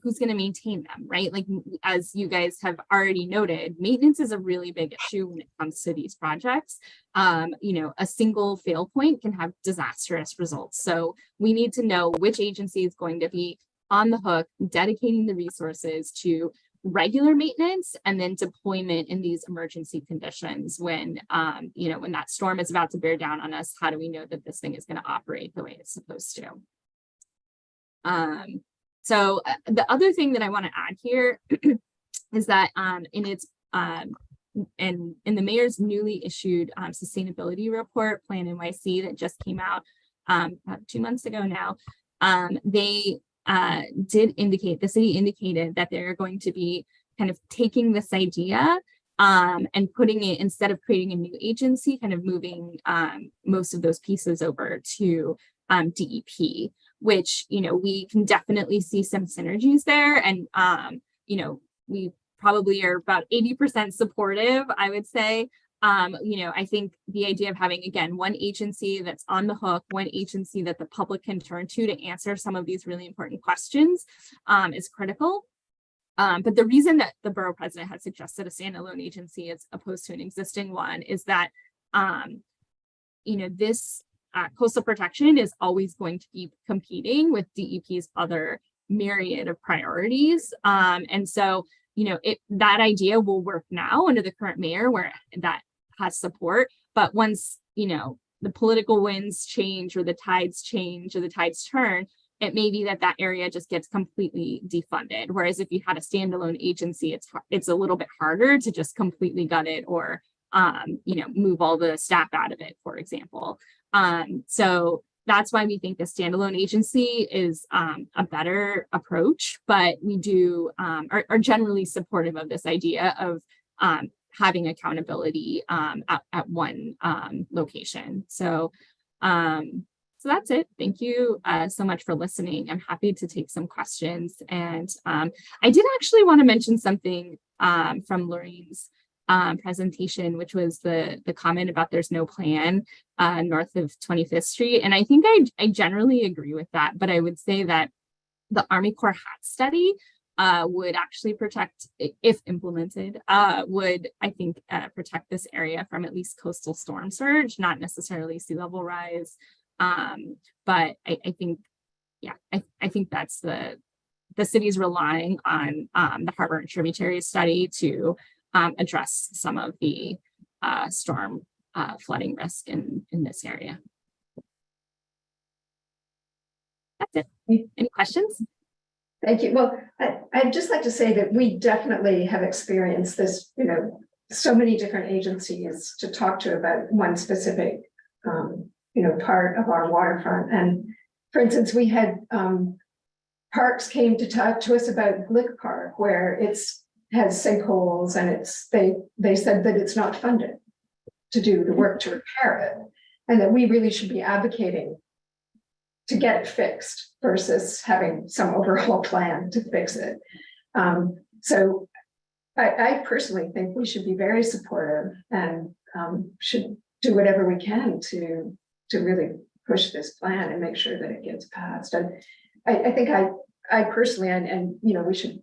who's going to maintain them, right? Like, as you guys have already noted, maintenance is a really big issue when it comes to these projects. A single fail point can have disastrous results. So we need to know which agency is going to be on the hook, dedicating the resources to regular maintenance and then deployment in these emergency conditions when, when that storm is about to bear down on us. How do we know that this thing is going to operate the way it's supposed to? So the other thing that I want to add here is that in the mayor's newly issued sustainability report, Plan NYC, that just came out about 2 months ago now, They did indicate, the city indicated that they're going to be kind of taking this idea and putting it, instead of creating a new agency, kind of moving most of those pieces over to DEP, which, you know, we can definitely see some synergies there. And, you know, we probably are about 80% supportive, I would say. You know, I think the idea of having, again, one agency that's on the hook, one agency that the public can turn to answer some of these really important questions is critical. But the reason that the borough president has suggested a standalone agency as opposed to an existing one is that, you know, this coastal protection is always going to be competing with DEP's other myriad of priorities. And so, you know, that idea will work now under the current mayor where that has support. But once, you know, the political winds change or the tides change or the tides turn, it may be that area just gets completely defunded. Whereas if you had a standalone agency, it's a little bit harder to just completely gut it or, you know, move all the staff out of it, for example. So that's why we think the standalone agency is a better approach, but we do are generally supportive of this idea of having accountability at one location. So that's it. Thank you so much for listening. I'm happy to take some questions. And I did actually want to mention something from Lorraine's presentation, which was the comment about there's no plan north of 25th Street. And I think I generally agree with that, but I would say that the Army Corps HAT study would actually protect, if implemented, would, I think, protect this area from at least coastal storm surge, not necessarily sea level rise. But I think, yeah, I think that's the city's relying on the harbor and tributary study to address some of the storm flooding risk in this area. That's it. Any questions? Thank you. Well, I'd just like to say that we definitely have experienced this, you know, so many different agencies to talk to about one specific, you know, part of our waterfront. And for instance, we had Parks came to talk to us about Glick Park, where has sinkholes and they said that it's not funded to do the work to repair it, and that we really should be advocating to get it fixed versus having some overall plan to fix it. So I personally think we should be very supportive and should do whatever we can to really push this plan and make sure that it gets passed. And I think I personally, and you know, we should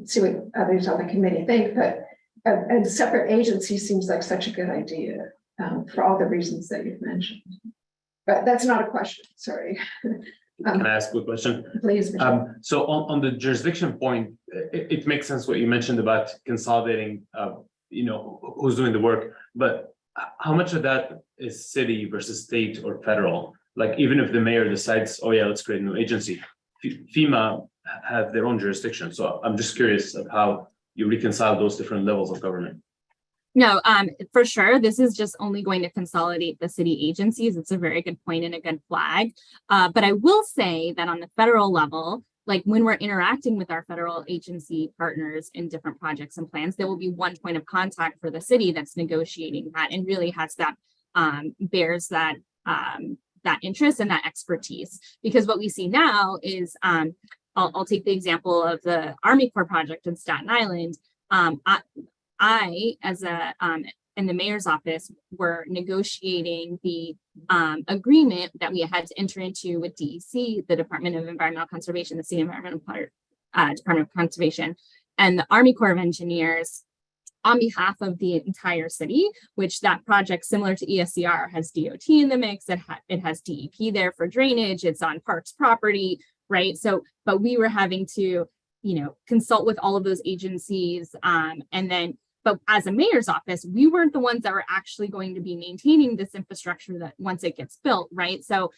see what others on the committee think, but a separate agency seems like such a good idea for all the reasons that you've mentioned. But that's not a question, sorry. Can I ask a question? Please. So on the jurisdiction point, it makes sense what you mentioned about consolidating, you know, who's doing the work, but how much of that is city versus state or federal? Like, even if the mayor decides, oh yeah, let's create a new agency, FEMA have their own jurisdiction. So I'm just curious of how you reconcile those different levels of government. No, for sure. This is just only going to consolidate the city agencies. It's a very good point and a good flag. But I will say that on the federal level, like when we're interacting with our federal agency partners in different projects and plans, there will be one point of contact for the city that's negotiating that and really has that, bears that, that interest and that expertise. Because what we see now is, I'll take the example of the Army Corps project in Staten Island. I, as a in the mayor's office, were negotiating the agreement that we had to enter into with DEC, the Department of Environmental Conservation, the City Environmental Department of Conservation, and the Army Corps of Engineers on behalf of the entire city, which that project, similar to ESCR, has DOT in the mix. It has DEP there for drainage. It's on Parks property, right? So, but we were having to, you know, consult with all of those agencies, and then. But as a mayor's office, we weren't the ones that were actually going to be maintaining this infrastructure that once it gets built, right? So,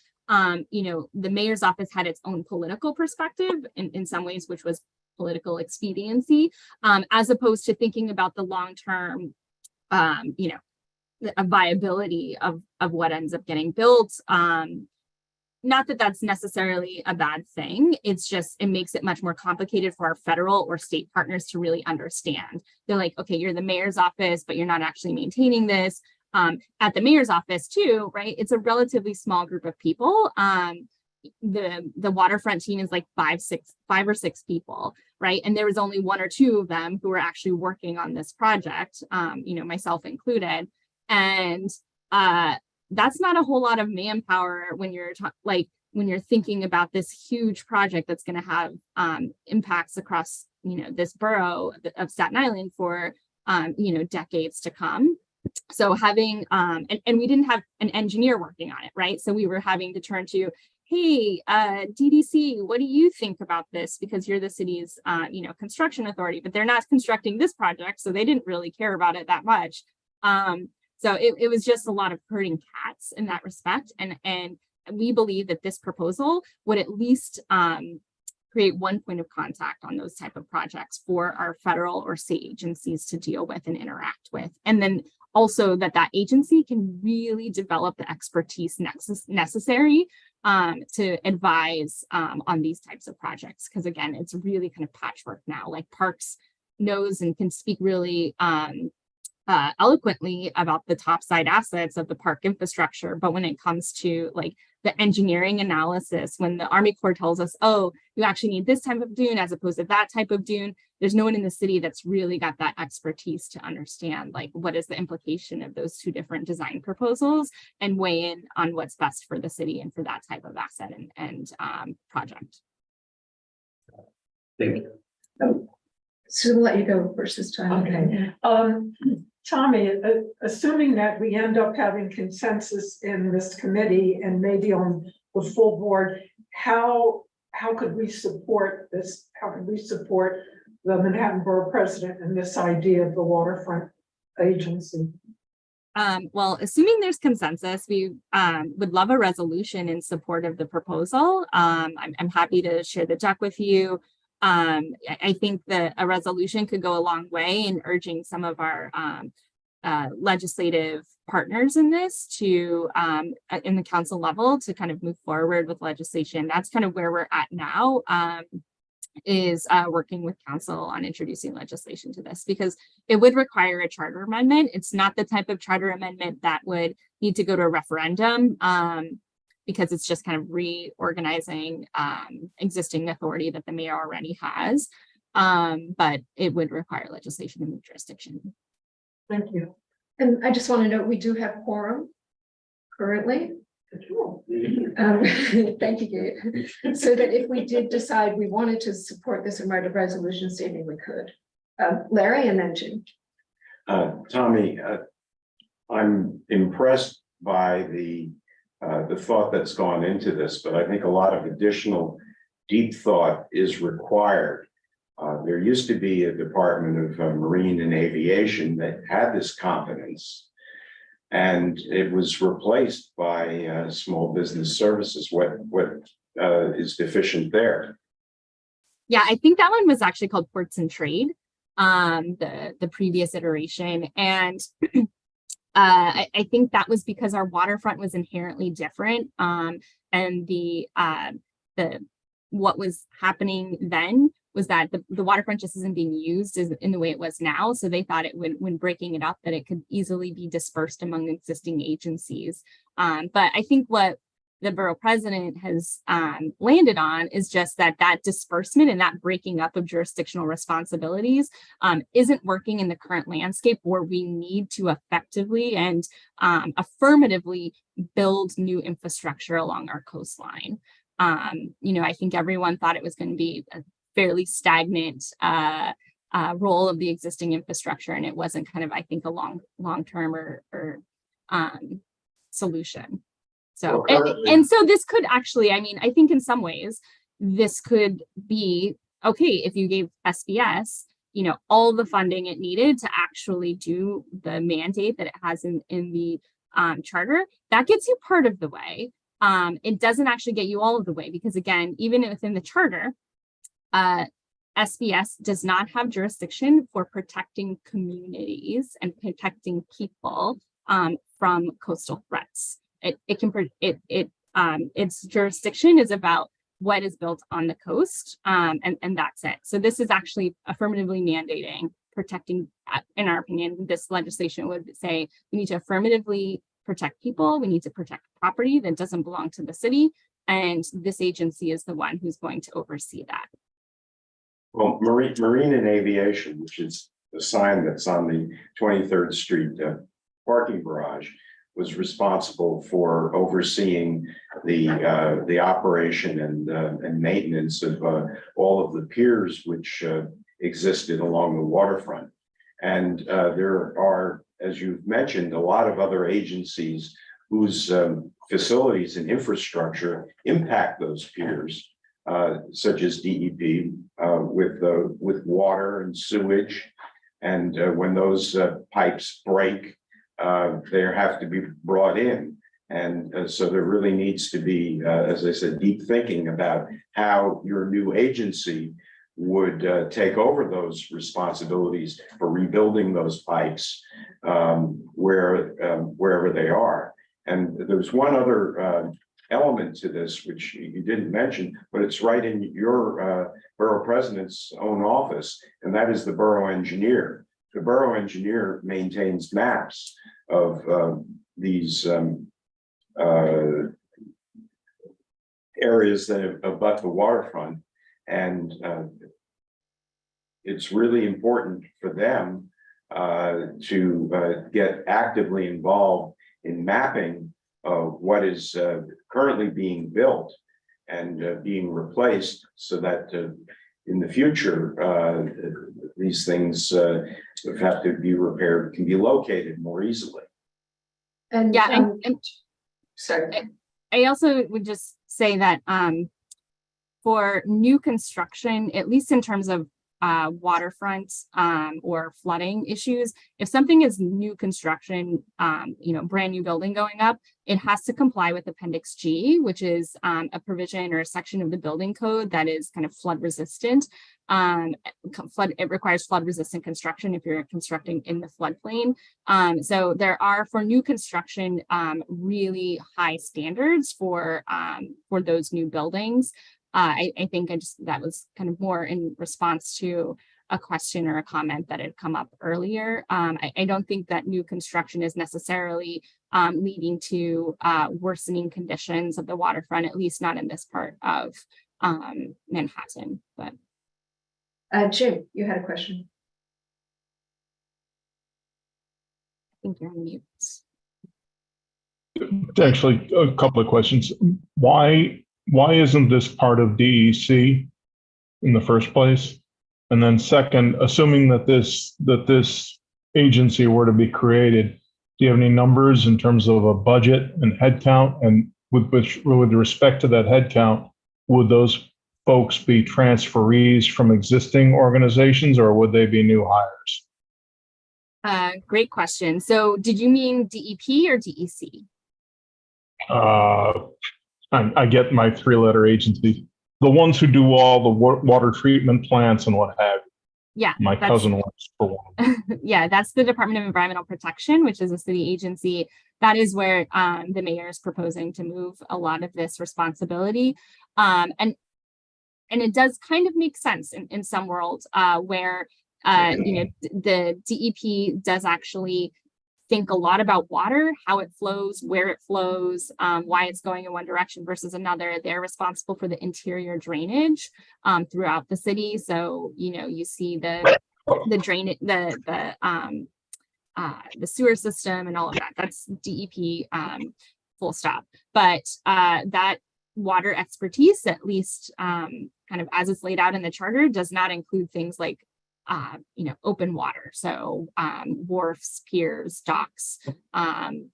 you know, the mayor's office had its own political perspective in some ways, which was political expediency, as opposed to thinking about the long-term, you know, a viability of what ends up getting built. not that that's necessarily a bad thing. It's just, it makes it much more complicated for our federal or state partners to really understand. They're like, okay, you're the mayor's office, but you're not actually maintaining this. At the mayor's office too, right? It's a relatively small group of people. The waterfront team is like five or six people, right? And there was only one or two of them who were actually working on this project, myself included. And that's not a whole lot of manpower when you're when you're thinking about this huge project that's going to have impacts across, this borough of Staten Island for, decades to come. So having, and we didn't have an engineer working on it, right? So we were having to turn to, hey, DDC, what do you think about this? Because you're the city's, construction authority, but they're not constructing this project, so they didn't really care about it that much. So it was just a lot of herding cats in that respect. And we believe that this proposal would at least create one point of contact on those type of projects for our federal or state agencies to deal with and interact with. And then also that agency can really develop the expertise necessary to advise on these types of projects. Because again, it's really kind of patchwork now. Like Parks knows and can speak really eloquently about the topside assets of the park infrastructure. But when it comes to like the engineering analysis, when the Army Corps tells us, oh, you actually need this type of dune as opposed to that type of dune, there's no one in the city that's really got that expertise to understand like what is the implication of those two different design proposals and weigh in on what's best for the city and for that type of asset and project. Thank you. So we'll let you go first this time. Okay. Tommy, assuming that we end up having consensus in this committee and maybe on the full board, how could we support this? How could we support the Manhattan Borough President and this idea of the waterfront agency? Well, assuming there's consensus, we would love a resolution in support of the proposal. I'm happy to share the deck with you. I think that a resolution could go a long way in urging some of our legislative partners in this to in the council level to kind of move forward with legislation. That's kind of where we're at now, is working with council on introducing legislation to this, because it would require a charter amendment. It's not the type of charter amendment that would need to go to a referendum, because it's just kind of reorganizing existing authority that the mayor already has. But it would require legislation in the jurisdiction. Thank you. And I just want to note, we do have quorum currently. Thank you, Gabe. So that if we did decide we wanted to support this and write a resolution statement, we could. Larry and then Jim. Tommy, I'm impressed by the thought that's gone into this, but I think a lot of additional deep thought is required. There used to be a Department of Marine and Aviation that had this competence, and it was replaced by small business services. What is deficient there? Yeah, I think that one was actually called Ports and Trade, the previous iteration. And I think that was because our waterfront was inherently different. And what was happening then was that the waterfront just isn't being used in the way it was now. So they thought it would, when breaking it up, that it could easily be dispersed among existing agencies. But I think what the borough president has landed on is just that disbursement and that breaking up of jurisdictional responsibilities isn't working in the current landscape, where we need to effectively and affirmatively build new infrastructure along our coastline. I think everyone thought it was going to be a fairly stagnant role of the existing infrastructure, and it wasn't kind of, I think, a long-term or solution. So, and so this could actually, I think in some ways, this could be okay if you gave SBS, all the funding it needed to actually do the mandate that it has in the charter. That gets you part of the way. It doesn't actually get you all of the way, because again, even within the charter, SBS does not have jurisdiction for protecting communities and protecting people from coastal threats. It its jurisdiction is about what is built on the coast, and that's it. So this is actually affirmatively mandating protecting, in our opinion, this legislation would say we need to affirmatively protect people, we need to protect property that doesn't belong to the city, and this agency is the one who's going to oversee that. Well, marine and aviation, which is the sign that's on the 23rd Street parking garage, was responsible for overseeing the operation and maintenance of all of the piers which existed along the waterfront. And there are, as you've mentioned, a lot of other agencies whose facilities and infrastructure impact those piers, such as DEP with water and sewage. And when those pipes break, they have to be brought in. And so there really needs to be, as I said, deep thinking about how your new agency would take over those responsibilities for rebuilding those pipes wherever they are. And there's one other element to this, which you didn't mention, but it's right in your borough president's own office, and that is the borough engineer. The borough engineer maintains maps of these areas that abut the waterfront, and it's really important for them to get actively involved in mapping what is currently being built and being replaced, so that in the future these things have to be repaired, can be located more easily. And Yeah, sorry. I also would just say that for new construction, at least in terms of waterfront or flooding issues, if something is new construction, brand new building going up, it has to comply with Appendix G, which is a provision or a section of the building code that is kind of flood resistant. It requires flood resistant construction if you're constructing in the floodplain. So there are, for new construction, really high standards for those new buildings. I think that was kind of more in response to a question or a comment that had come up earlier. I don't think that new construction is necessarily leading to worsening conditions of the waterfront, at least not in this part of Manhattan. But Jim, you had a question. I think you're on mute. Actually, a couple of questions. Why isn't this part of DEC in the first place? And then second, assuming that this agency were to be created, do you have any numbers in terms of a budget and headcount? And with respect to that headcount, would those folks be transferees from existing organizations, or would they be new hires? Great question. So did you mean DEP or DEC? I get my three-letter agency, the ones who do all the water treatment plants and what have you. Yeah. My cousin works for one. Yeah, that's the Department of Environmental Protection, which is a city agency. That is where the mayor is proposing to move a lot of this responsibility. And it does kind of make sense in some worlds where the DEP does actually think a lot about water, how it flows, where it flows, why it's going in one direction versus another. They're responsible for the interior drainage throughout the city. So, you see the drain, the sewer system and all of that. That's DEP, full stop. But that water expertise, at least kind of as it's laid out in the charter, does not include things like open water. So wharfs, piers, docks, I'm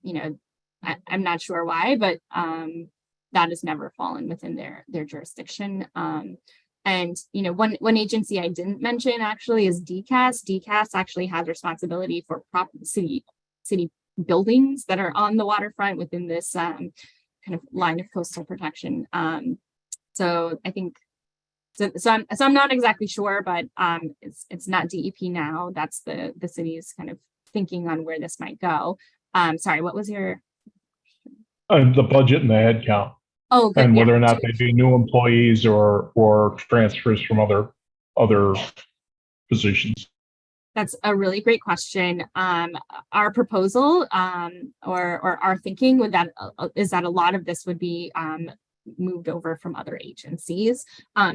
not sure why, but that has never fallen within their jurisdiction. And one agency I didn't mention actually is DCAS. DCAS actually has responsibility for city buildings that are on the waterfront within this kind of line of coastal protection. So I think So I'm not exactly sure, but it's not DEP now. That's the city's kind of thinking on where this might go. Sorry, what was your? The budget and the head count. Oh, good. and Yeah. whether or not they be new employees or transfers from other positions. That's a really great question. Our proposal, or our thinking with that is that a lot of this would be moved over from other agencies.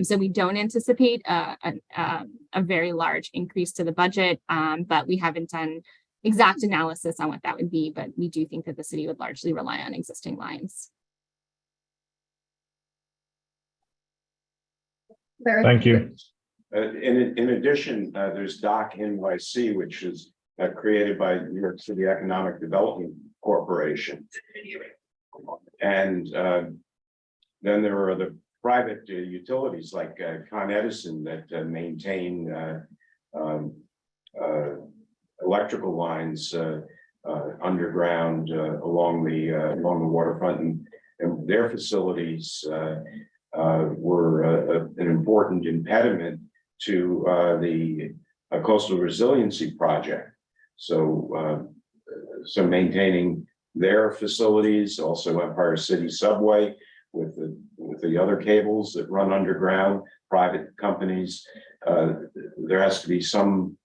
So we don't anticipate a very large increase to the budget, but we haven't done exact analysis on what that would be. But we do think that the city would largely rely on existing lines. Larry? Thank you. In addition, there's Doc NYC, which is created by New York City Economic Development Corporation. And then there are the private utilities like Con Edison that maintain electrical lines underground along the waterfront, and their facilities were an important impediment to the coastal resiliency project. So maintaining their facilities, also Empire City Subway with the other cables that run underground, private companies, there has to be some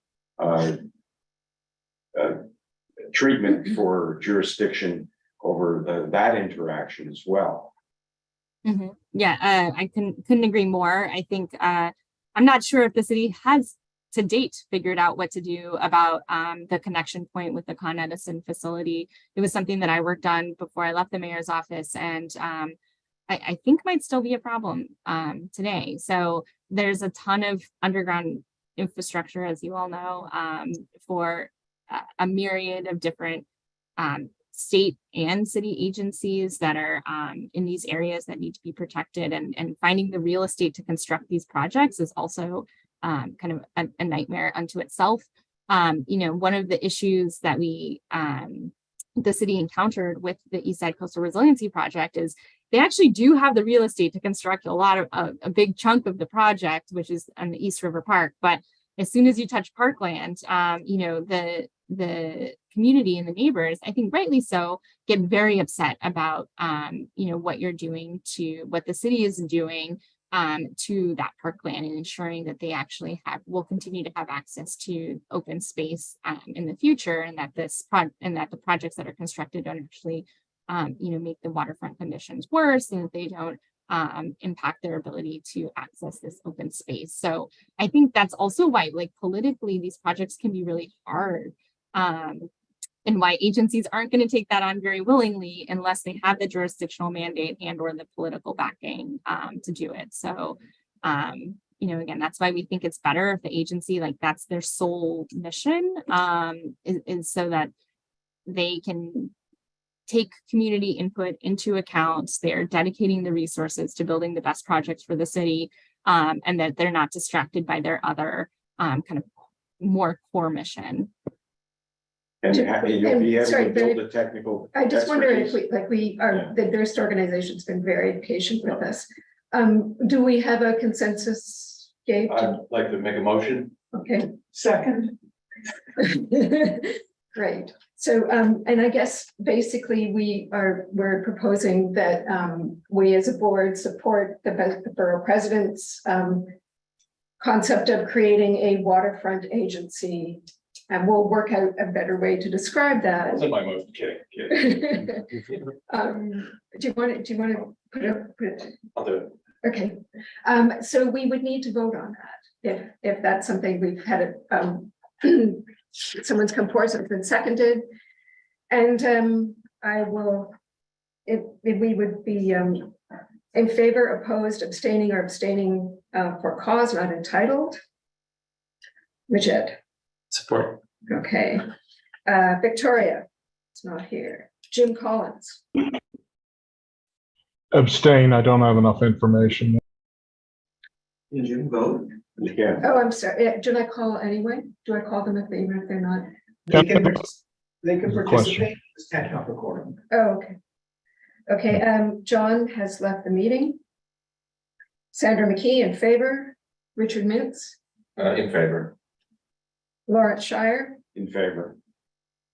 treatment for jurisdiction over that interaction as well. Mm-hmm. Yeah, I couldn't agree more. I think I'm not sure if the city has to date figured out what to do about the connection point with the Con Edison facility. It was something that I worked on before I left the mayor's office, and I think might still be a problem today. So there's a ton of underground infrastructure, as you all know, for a myriad of different state and city agencies that are in these areas that need to be protected, and finding the real estate to construct these projects is also kind of a nightmare unto itself. One of the issues that the city encountered with the East Side Coastal Resiliency Project is they actually do have the real estate to construct a big chunk of the project, which is on the East River Park. But as soon as you touch parkland, the community and the neighbors, I think rightly so, get very upset about what you're doing to what the city is doing to that parkland, and ensuring that they actually will continue to have access to open space in the future, and that the projects that are constructed don't actually make the waterfront conditions worse, and that they don't impact their ability to access this open space. So I think that's also why, like, politically, these projects can be really hard, and why agencies aren't going to take that on very willingly unless they have the jurisdictional mandate and or the political backing to do it. So again, that's why we think it's better if the agency, like, that's their sole mission, is so that they can take community input into account. They're dedicating the resources to building the best projects for the city, and that they're not distracted by their other kind of more core mission. And you'll be able sorry, to build a technical. I just wonder if expertise. the Durst organization's been very patient with us. Do we have a consensus, Gabe? I'd like to make a motion. Okay. Second. Great. So, and I guess basically we're proposing that we as a board support the borough president's concept of creating a waterfront agency, and we'll work out a better way to describe that. That's in my motion. Kidding. Do you want to put it? I'll do it. Okay. So we would need to vote on that if that's something we've had someone's come forward, so it's been seconded, and I will, if we would be in favor, opposed, abstaining, or abstaining for cause not entitled. Richard. Support. Okay. Victoria, it's not here. Jim Collins. Abstain. I don't have enough information. Did you vote? Yeah. Oh, I'm sorry. Did I call anyway? Do I call them even if they're not? They can Question. participate, just can't help recording. Oh, okay. Okay, John has left the meeting. Sandra McKee in favor. Richard Mintz. In favor. Lawrence Shire. In favor.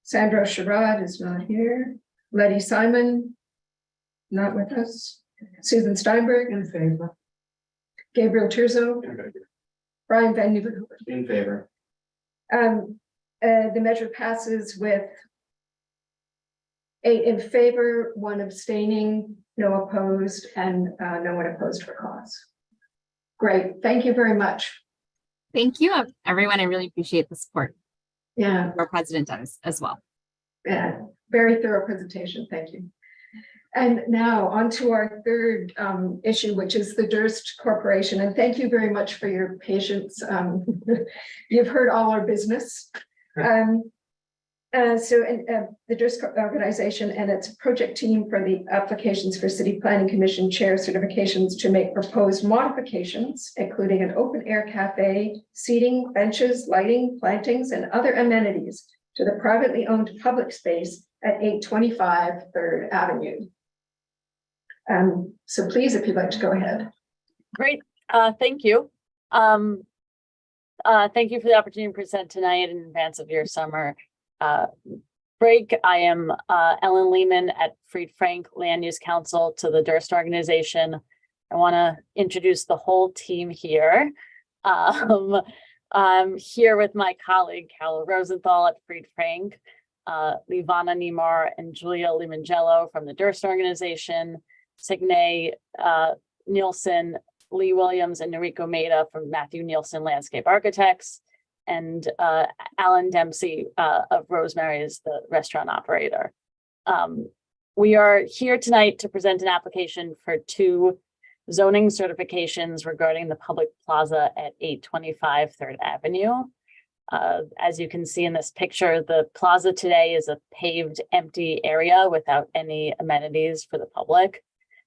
Sandro Sherrod is not here. Letty Simon, not with us. Susan Steinberg, In favor. Gabriel Turzo, Brian Van Nieuwenhoover. In favor. The measure passes with 8 in favor, 1 abstaining, no opposed, and no one opposed for cause. Great, thank you very much. Thank you, everyone. I really appreciate the support. Yeah, Our president does as well. yeah, very thorough presentation, thank you. And now on to our third issue, which is the Durst Corporation. And thank you very much for your patience. You've heard all our business. The Durst organization and its project team for the applications for City Planning Commission chair certifications to make proposed modifications, including an open air cafe, seating, benches, lighting, plantings, and other amenities to the privately owned public space at 825 3rd Avenue. So please, if you'd like to go ahead. Great, thank you. Thank you for the opportunity to present tonight in advance of your summer break. I am Ellen Lehman at Fried Frank Land Use Council to the Durst organization. I want to introduce the whole team here. I'm here with my colleague, Carol Rosenthal at Fried Frank, Livana Nimar and Julia Limangello from the Durst organization, Signe Nielsen, Lee Williams, and Noriko Maida from Matthew Nielsen Landscape Architects, and Alan Dempsey of Rosemary is the restaurant operator. We are here tonight to present an application for 2 zoning certifications regarding the public plaza at 825 3rd Avenue. As you can see in this picture, the plaza today is a paved, empty area without any amenities for the public.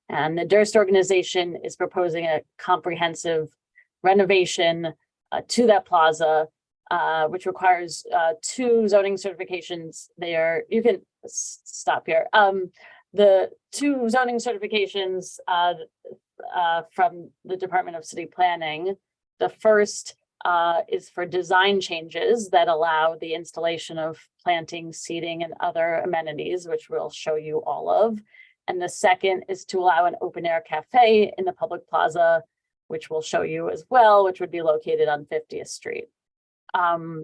And the Durst organization is proposing a comprehensive renovation to that plaza, which requires 2 zoning certifications there. You can stop here. The 2 zoning certifications from the Department of City Planning. The first is for design changes that allow the installation of planting, seating, and other amenities, which we'll show you all of. And the second is to allow an open air cafe in the public plaza, which we'll show you as well, which would be located on 50th Street.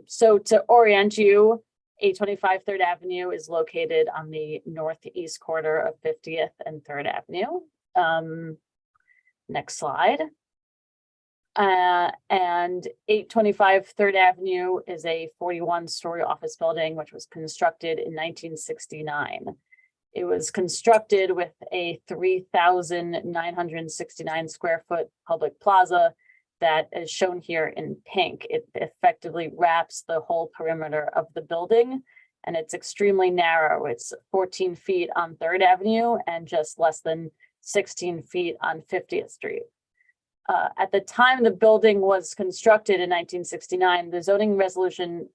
So to orient you, 825 3rd Avenue is located on the northeast corner of 50th and 3rd Avenue. Next slide. And 825 3rd Avenue is a 41-story office building, which was constructed in 1969. It was constructed with a 3,969 square foot public plaza that is shown here in pink. It effectively wraps the whole perimeter of the building, and it's extremely narrow. It's 14 feet on 3rd Avenue and just less than 16 feet on 50th Street. At the time the building was constructed in 1969, the zoning resolution,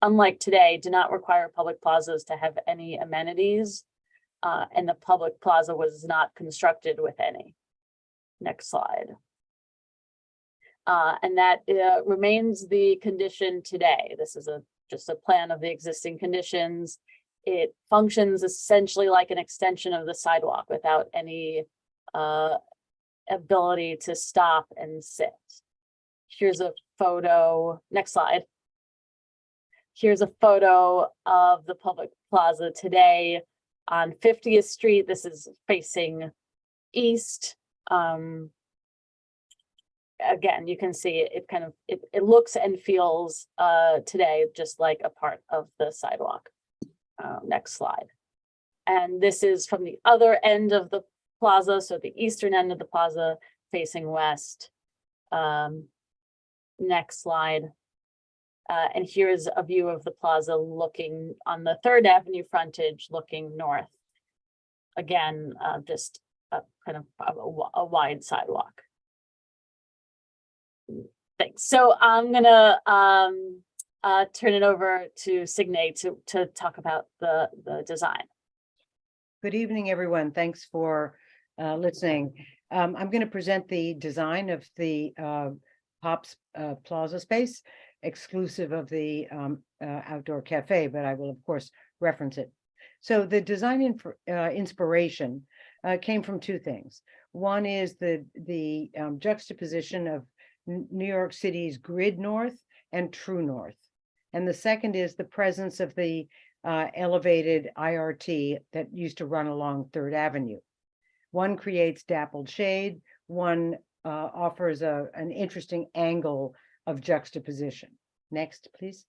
unlike today, did not require public plazas to have any amenities, and the public plaza was not constructed with any. Next slide. And that remains the condition today. This is just a plan of the existing conditions. It functions essentially like an extension of the sidewalk without any ability to stop and sit. Here's a photo. Next slide. Here's a photo of the public plaza today on 50th Street. This is facing east. Again, you can see it looks and feels today just like a part of the sidewalk. Next slide. And this is from the other end of the plaza, so the eastern end of the plaza facing west. Next slide. And here's a view of the plaza looking on the 3rd Avenue frontage, looking north. Again, just a kind of a wide sidewalk. Thanks. So I'm gonna turn it over to Signe to talk about the design. Good evening, everyone. Thanks for listening. I'm going to present the design of the Pops Plaza space, exclusive of the outdoor cafe, but I will, of course, reference it. So the design inspiration came from two things. One is the juxtaposition of New York City's grid north and true north. And the second is the presence of the elevated IRT that used to run along Third Avenue. One creates dappled shade, one offers an interesting angle of juxtaposition. Next, please.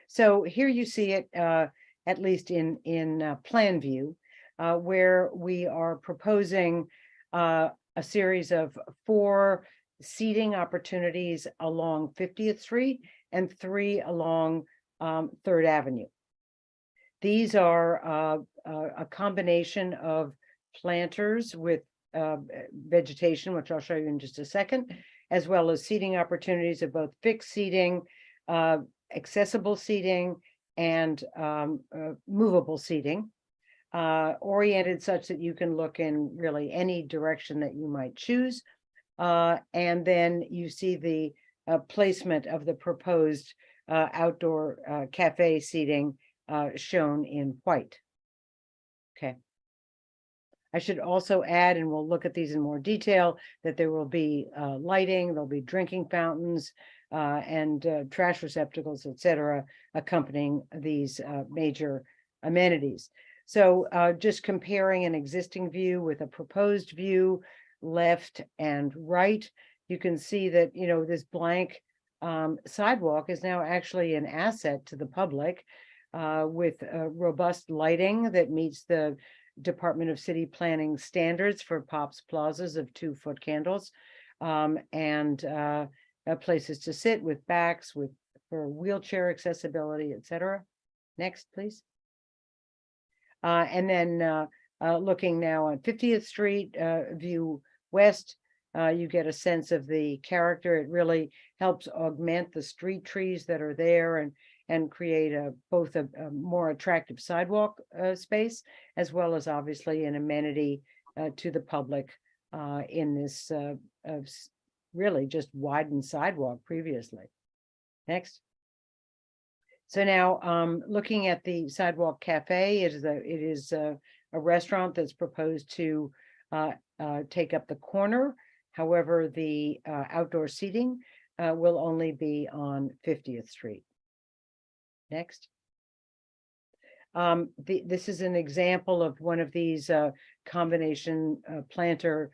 So here you see it, at least in plan view, where we are proposing a series of 4 seating opportunities along 50th Street and 3 along 3rd Avenue. These are a combination of planters with vegetation, which I'll show you in just a second, as well as seating opportunities of both fixed seating, accessible seating, and movable seating, oriented such that you can look in really any direction that you might choose. And then you see the placement of the proposed outdoor cafe seating shown in white. Okay. I should also add, and we'll look at these in more detail, that there will be lighting, there'll be drinking fountains and trash receptacles, etc., accompanying these major amenities. So just comparing an existing view with a proposed view, left and right, you can see that, you know, this blank sidewalk is now actually an asset to the public with robust lighting that meets the Department of City Planning standards for POPs plazas of 2-foot candles, and places to sit with backs, for wheelchair accessibility, etc. Next, please. And then looking now on 50th Street, view west, you get a sense of the character. It really helps augment the street trees that are there and create both a more attractive sidewalk space, as well as obviously an amenity to the public in this really just widened sidewalk previously. Next. So now looking at the Sidewalk Cafe, it is a restaurant that's proposed to take up the corner. However, the outdoor seating will only be on 50th Street. Next. This is an example of one of these combination planter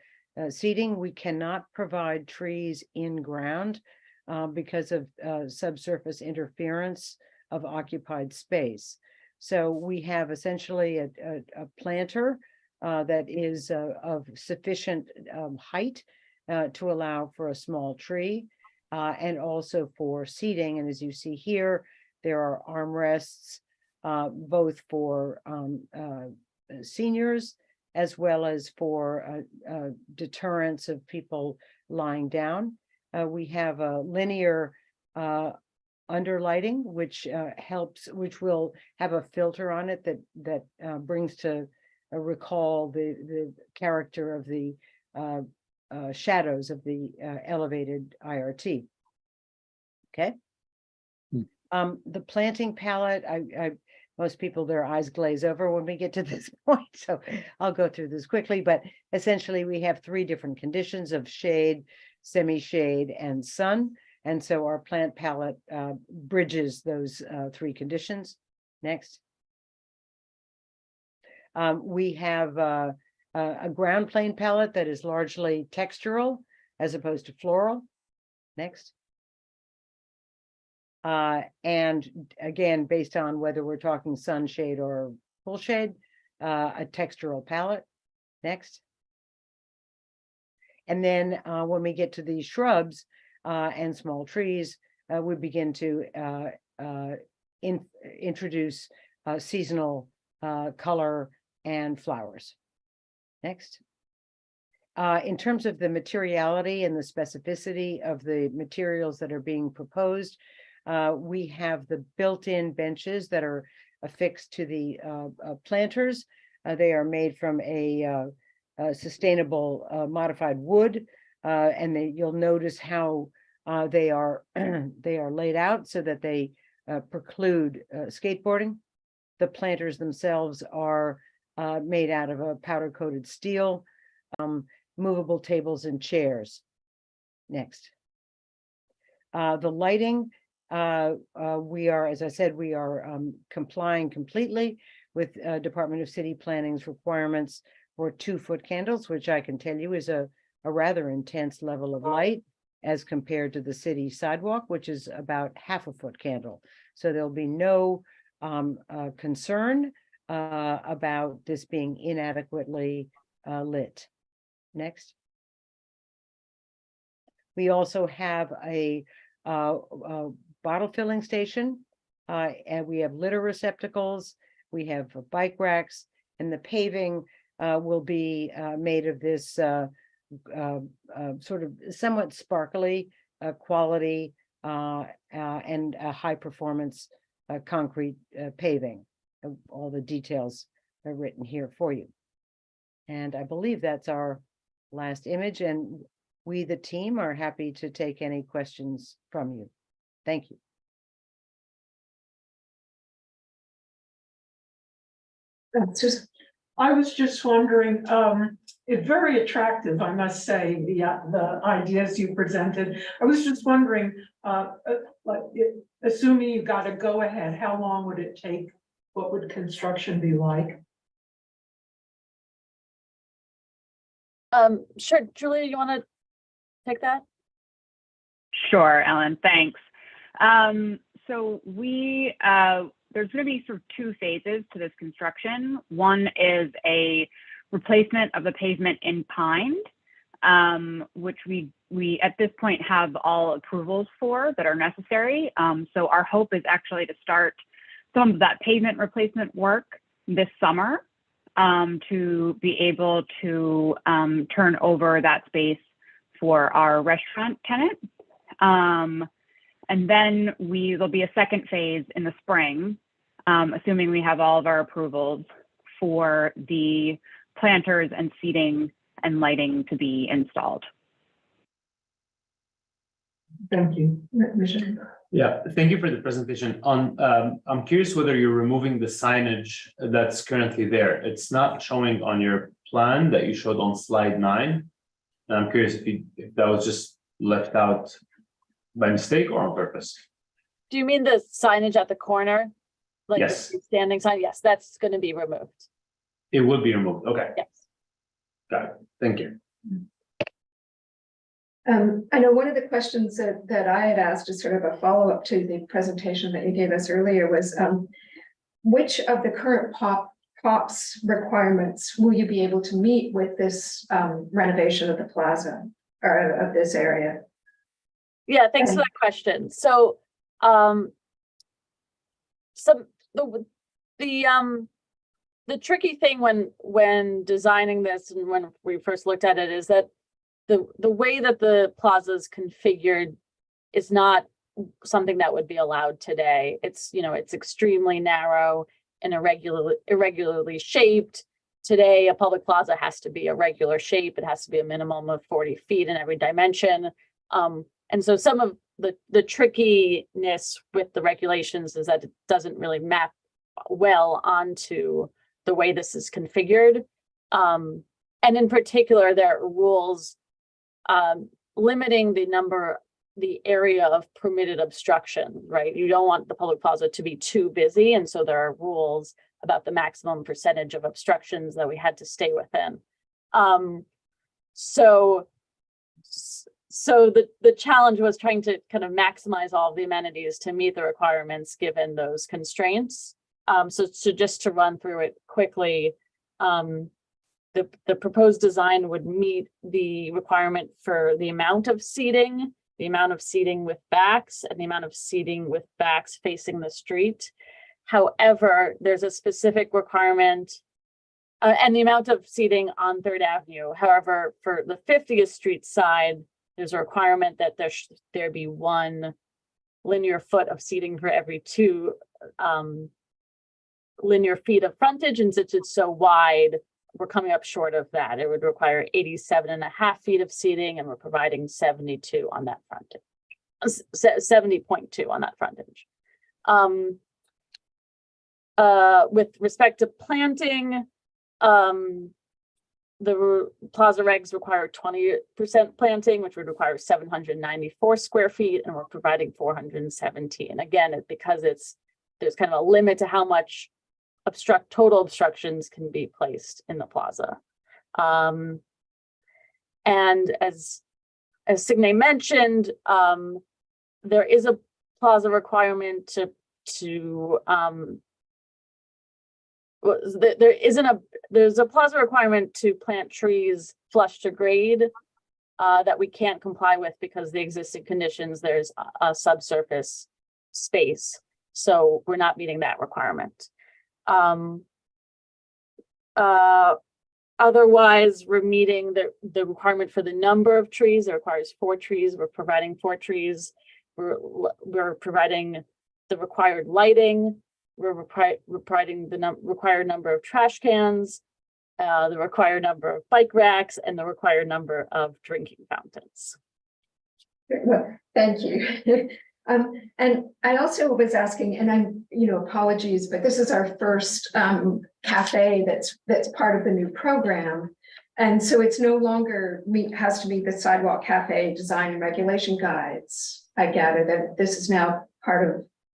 seating. We cannot provide trees in ground because of subsurface interference of occupied space. So we have essentially a planter that is of sufficient height to allow for a small tree and also for seating. And as you see here, there are armrests both for seniors as well as for deterrence of people lying down. We have a linear underlighting, which helps, which will have a filter on it that brings to recall the character of the shadows of the elevated IRT. Okay. The planting palette, most people, their eyes glaze over when we get to this point, so I'll go through this quickly, but essentially we have 3 different conditions of shade, semi-shade, and sun. And so our plant palette bridges those 3 conditions. Next. We have a ground plane palette that is largely textural as opposed to floral. Next. And again, based on whether we're talking sunshade or full shade, a textural palette. Next. And then when we get to these shrubs and small trees, we begin to introduce seasonal color and flowers. Next. In terms of the materiality and the specificity of the materials that are being proposed, we have the built-in benches that are affixed to the planters. They are made from a sustainable modified wood, and you'll notice how they are laid out so that they preclude skateboarding. The planters themselves are made out of a powder coated steel, movable tables and chairs. Next. The lighting, we are, as I said, we are complying completely with Department of City Planning's requirements for 2-foot candles, which I can tell you is a rather intense level of light as compared to the city sidewalk, which is about 1/2 foot candle. So there'll be no concern about this being inadequately lit. Next. We also have a bottle filling station, and we have litter receptacles. We have bike racks, and the paving will be made of this sort of somewhat sparkly quality and high performance concrete paving. All the details are written here for you. And I believe that's our last image, and we, the team, are happy to take any questions from you. Thank you. I was just wondering, it's very attractive, I must say, the ideas you presented. I was just wondering, assuming you got a go ahead, how long would it take? What would construction be like? Sure, Julia, you want to take that? Sure, Ellen, thanks. So there's going to be sort of 2 phases to this construction. One is a replacement of the pavement in pine, which we at this point have all approvals for that are necessary. So our hope is actually to start some of that pavement replacement work this summer to be able to turn over that space for our restaurant tenant. And then there'll be a second phase in the spring, assuming we have all of our approvals for the planters and seating and lighting to be installed. Thank you. Yeah, thank you for the presentation. I'm curious whether you're removing the signage that's currently there. It's not showing on your plan that you showed on slide 9. And I'm curious if that was just left out by mistake or on purpose. Do you mean the signage at the corner? Like Yes. the standing sign? Yes, that's going to be removed. It will be removed. Okay. Yes. Got it. Thank you. I know one of the questions that I had asked as sort of a follow-up to the presentation that you gave us earlier was, which of the current POPs requirements will you be able to meet with this renovation of the plaza or of this area? Yeah, thanks for that question. So, the tricky thing when designing this and when we first looked at it is that the way that the plaza is configured is not something that would be allowed today. It's, it's extremely narrow and irregularly shaped. Today, a public plaza has to be a regular shape. It has to be a minimum of 40 feet in every dimension. And so some of the trickiness with the regulations is that it doesn't really map well onto the way this is configured. And in particular, there are rules limiting the area of permitted obstruction, right? You don't want the public plaza to be too busy. And so there are rules about the maximum percentage of obstructions that we had to stay within. So the challenge was trying to kind of maximize all the amenities to meet the requirements given those constraints. So just to run through it quickly, the proposed design would meet the requirement for the amount of seating with backs, and the amount of seating with backs facing the street. However, there's a specific requirement and the amount of seating on 3rd Avenue. However, for the 50th Street side, there's a requirement that there be 1 linear foot of seating for every 2 linear feet of frontage. And since it's so wide, we're coming up short of that. It would require 87.5 feet of seating, and we're providing 72 on that frontage, 70.2 on that frontage. With respect to planting, plaza regs require 20% planting, which would require 794 square feet, and we're providing 417. Again, because there's kind of a limit to how much total obstructions can be placed in the plaza. And as Signe mentioned, there is a plaza requirement there's a plaza requirement to plant trees flush to grade that we can't comply with because the existing conditions, there's a subsurface space. So we're not meeting that requirement. Otherwise, we're meeting the requirement for the number of trees. It requires 4 trees. We're providing 4 trees. We're providing the required lighting. We're providing the required number of trash cans, the required number of bike racks, and the required number of drinking fountains. Well, thank you. And I also was asking, and I'm, apologies, but this is our first cafe that's part of the new program. And so it's no longer has to meet the sidewalk cafe design and regulation guides. I gather that this is now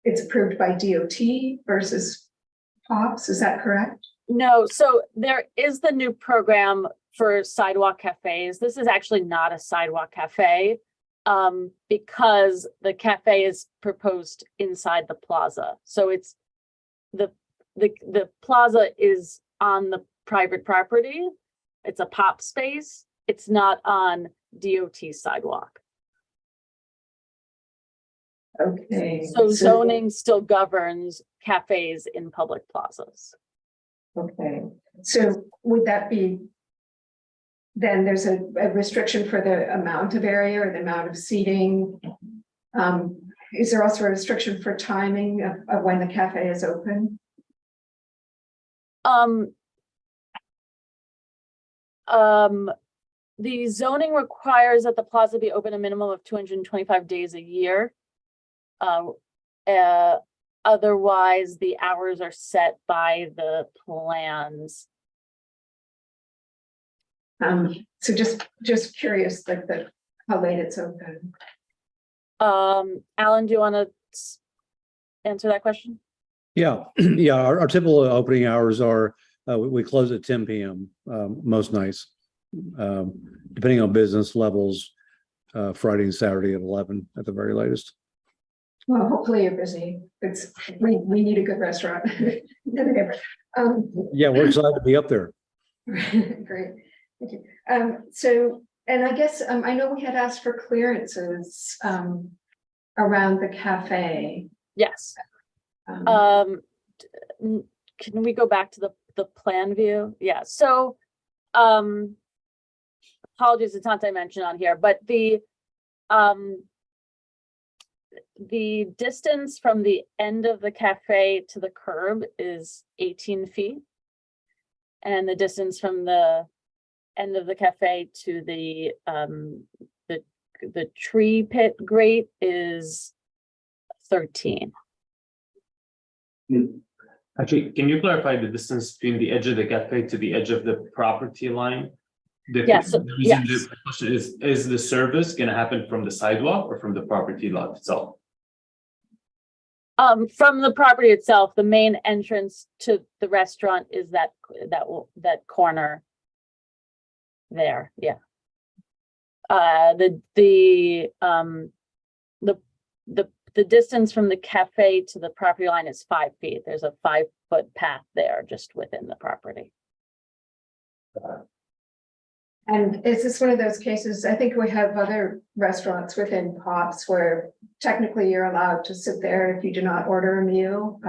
it's approved by DOT versus POPs. Is that correct? No, so there is the new program for sidewalk cafes. This is actually not a sidewalk cafe because the cafe is proposed inside the plaza. So it's the plaza is on the private property. It's a POP space. It's not on DOT sidewalk. Okay. So zoning still governs cafes in public plazas. Okay. So would that be, then there's a restriction for the amount of area or the amount of seating? Is there also a restriction for timing of when the cafe is open? The zoning requires that the plaza be open a minimum of 225 days a year. Otherwise, the hours are set by the plans. So just curious, like how late it's open. Alan, do you want to answer that question? Yeah, yeah. Our typical opening hours are we close at 10 p.m. Most nights, depending on business levels. Friday and Saturday at 11 at the very latest. Well, hopefully you're busy. We need a good restaurant. Yeah, we're excited to be up there. Great, thank you. So, and I guess I know we had asked for clearances around the cafe. Yes. Can we go back to the plan view? Yeah. So, apologies, it's not dimension on here, but the distance from the end of the cafe to the curb is 18 feet. And the distance from the end of the cafe to the tree pit grate is 13. Actually, can you clarify the distance between the edge of the cafe to the edge of the property line? Yes. The reason the question is the service going to happen from the sidewalk or from the property lot itself? From the property itself, the main entrance to the restaurant is that corner there. Yeah. The distance from the cafe to the property line is 5 feet. There's a 5-foot path there just within the property. And is this one of those cases? I think we have other restaurants within POPs where technically you're allowed to sit there if you do not order a meal,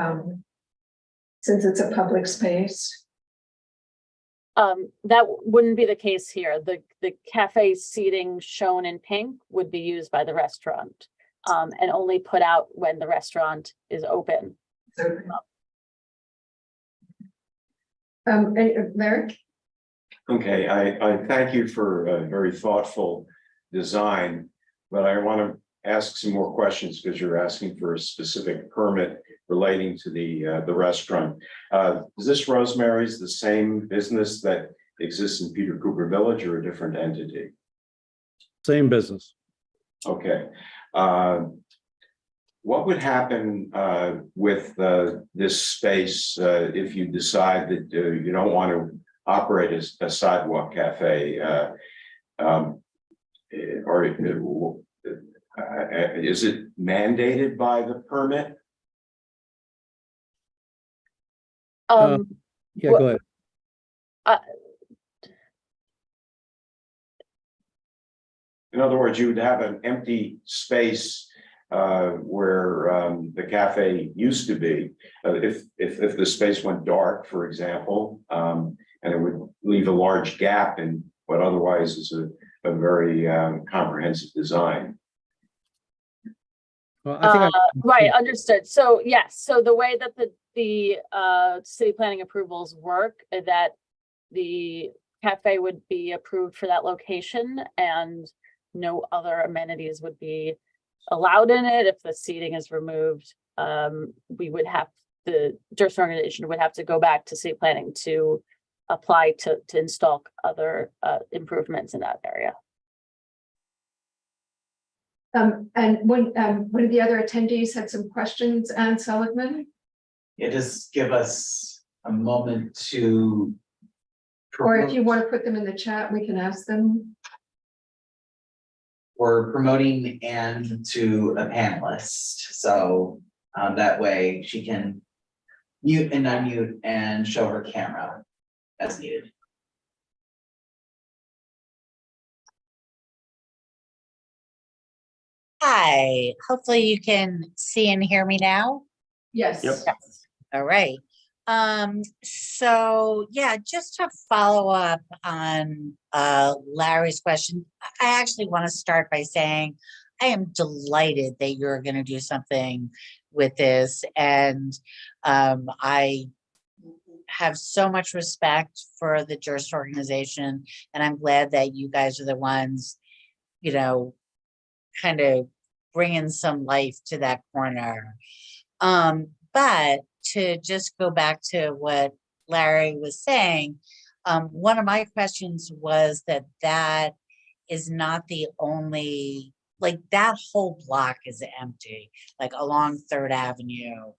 since it's a public space. That wouldn't be the case here. The cafe seating shown in pink would be used by the restaurant and only put out when the restaurant is open. Merrick? Okay, I thank you for a very thoughtful design, but I want to ask some more questions because you're asking for a specific permit relating to the restaurant. Is this Rosemary's the same business that exists in Peter Cooper Village or a different entity? Same business. Okay. What would happen with this space if you decide that you don't want to operate as a sidewalk cafe? Or is it mandated by the permit? Yeah, go ahead. In other words, you would have an empty space where the cafe used to be. If the space went dark, for example, and it would leave a large gap in what otherwise is a very comprehensive design. Well, I think Right, understood. So yes, so the way that the city planning approvals work is that the cafe would be approved for that location and no other amenities would be allowed in it. If the seating is removed, we would have, the Durst organization would have to go back to city planning to apply to install other improvements in that area. And one of the other attendees had some questions, Anne Seligman. Yeah, just give us a moment to. Or if you want to put them in the chat, we can ask them. We're promoting Anne to a panelist, so that way she can mute and unmute and show her camera as needed. Hi, hopefully you can see and hear me now. Yes. Yep. All right. So yeah, just to follow up on Larry's question, I actually want to start by saying I am delighted that you're going to do something with this, and I have so much respect for the Durst organization, and I'm glad that you guys are the ones, you know, kind of bringing some life to that corner. But to just go back to what Larry was saying, one of my questions was that is not the only, like that whole block is empty, like along 3rd Avenue.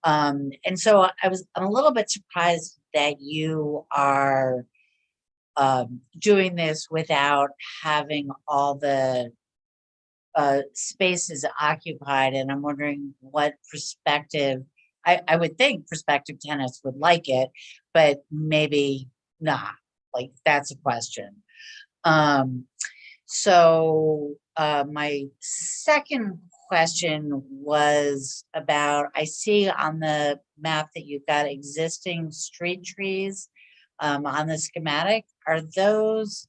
And so I'm a little bit surprised that you are doing this without having all the spaces occupied, and I'm wondering what perspective, I would think prospective tenants would like it, but maybe not. Like that's a question. So my second question was about, I see on the map that you've got existing street trees on the schematic. Are those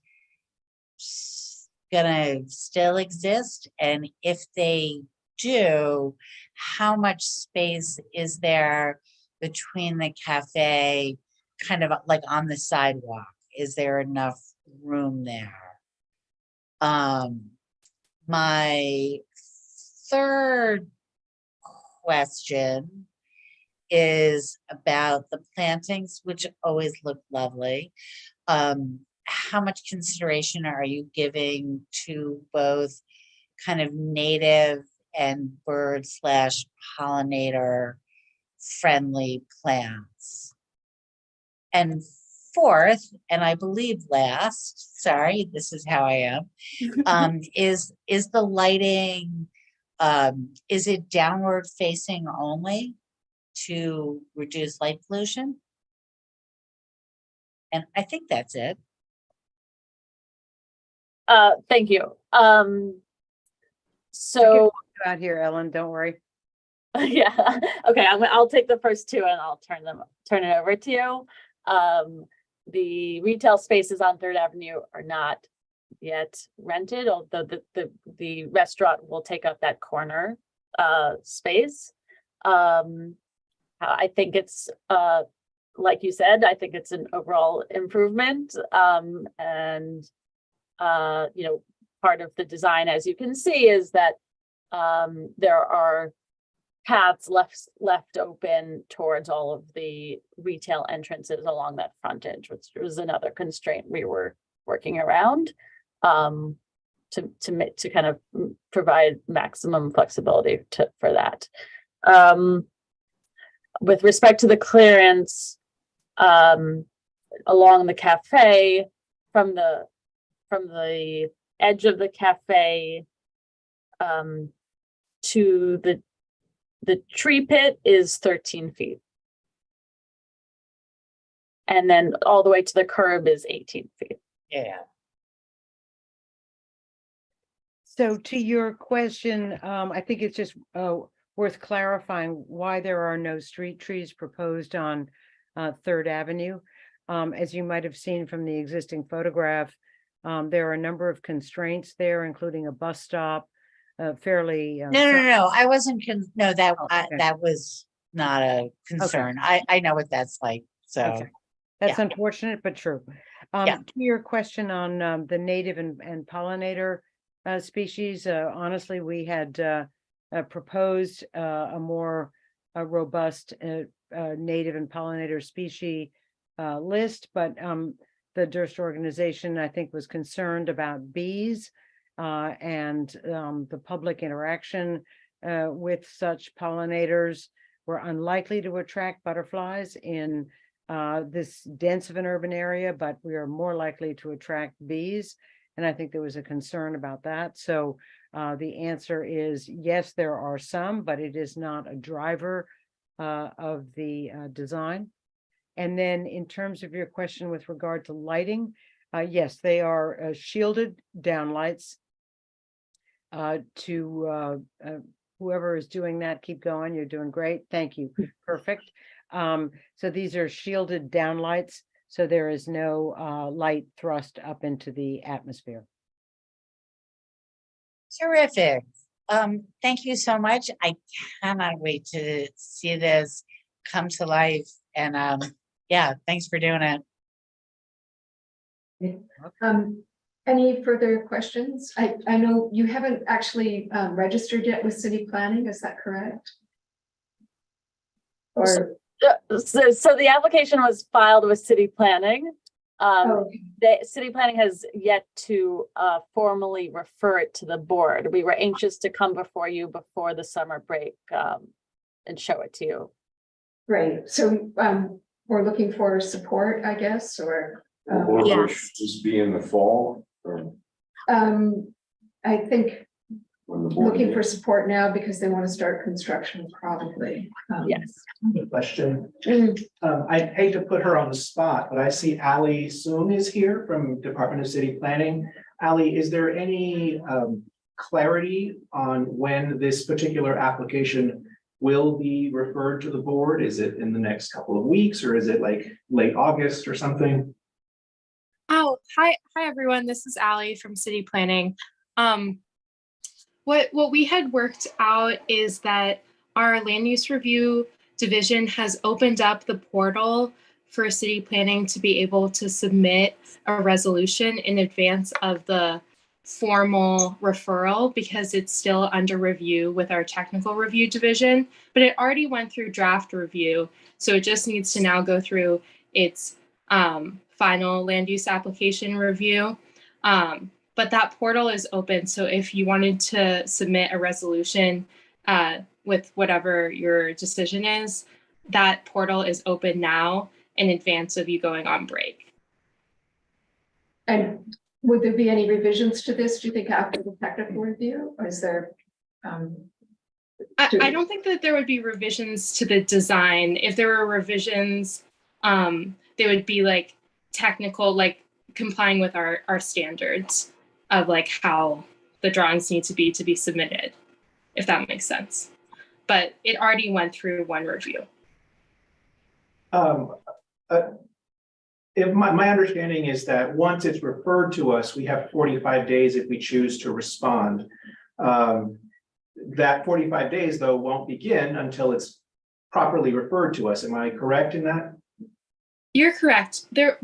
gonna still exist? And if they do, how much space is there between the cafe, kind of like on the sidewalk? Is there enough room there? My third question is about the plantings, which always look lovely. How much consideration are you giving to both kind of native and bird / pollinator friendly plants? And fourth, and I believe last, sorry, this is how I am, is the lighting, is it downward facing only to reduce light pollution? And I think that's it. Thank you. So out here, Ellen, don't worry. Yeah, okay, I'll take the first two and I'll turn it over to you. The retail spaces on 3rd Avenue are not yet rented, although the restaurant will take up that corner space. I think it's like you said, I think it's an overall improvement. And you know, part of the design, as you can see, is that there are paths left open towards all of the retail entrances along that frontage, which was another constraint we were working around. To kind of provide maximum flexibility for that. With respect to the clearance along the cafe, from the edge of the cafe to the tree pit is 13 feet. And then all the way to the curb is 18 feet. Yeah. So to your question, I think it's just worth clarifying why there are no street trees proposed on Third Avenue. As you might have seen from the existing photograph, there are a number of constraints there, including a bus stop, fairly. No, I wasn't, that okay. that was not a concern. I know what that's like, so. Okay. That's yeah. unfortunate, but true. Yeah. To your question on the native and pollinator species, honestly, we had proposed a more robust native and pollinator species list, but the Durst organization, I think, was concerned about bees and the public interaction with such pollinators were unlikely to attract butterflies in this dense of an urban area, but we are more likely to attract bees. And I think there was a concern about that. So the answer is yes, there are some, but it is not a driver of the design. And then in terms of your question with regard to lighting, yes, they are shielded downlights. To whoever is doing that, keep going. You're doing great. Thank you. Perfect. So these are shielded downlights. So there is no light thrust up into the atmosphere. Terrific. Thank you so much. I cannot wait to see this come to life. And yeah, thanks for doing it. Any further questions? I know you haven't actually registered yet with city planning, is that correct? Or so the application was filed with city planning. The city planning has yet to formally refer it to the board. We were anxious to come before you before the summer break and show it to you. Great. So we're looking for support, I guess, or Yes. Just be in the fall or I think when the board looking meets? for support now because they want to start construction probably. Yes. Question. I'd hate to put her on the spot, but I see Ali Soon is here from Department of City Planning. Ali, is there any clarity on when this particular application will be referred to the board? Is it in the next couple of weeks or is it like late August or something? Oh, hi everyone. This is Allie from City Planning. What we had worked out is that our land use review division has opened up the portal for city planning to be able to submit a resolution in advance of the formal referral because it's still under review with our technical review division, but it already went through draft review. So it just needs to now go through its final land use application review. But that portal is open. So if you wanted to submit a resolution with whatever your decision is, that portal is open now in advance of you going on break. And would there be any revisions to this, do you think, after the technical review? Or is there I don't think that there would be revisions to the design. If there were revisions, they would be like technical, like complying with our standards of like how the drawings need to be submitted, if that makes sense. But it already went through one review. If my understanding is that once it's referred to us, we have 45 days if we choose to respond. That 45 days, though, won't begin until it's properly referred to us. Am I correct in that? You're correct. There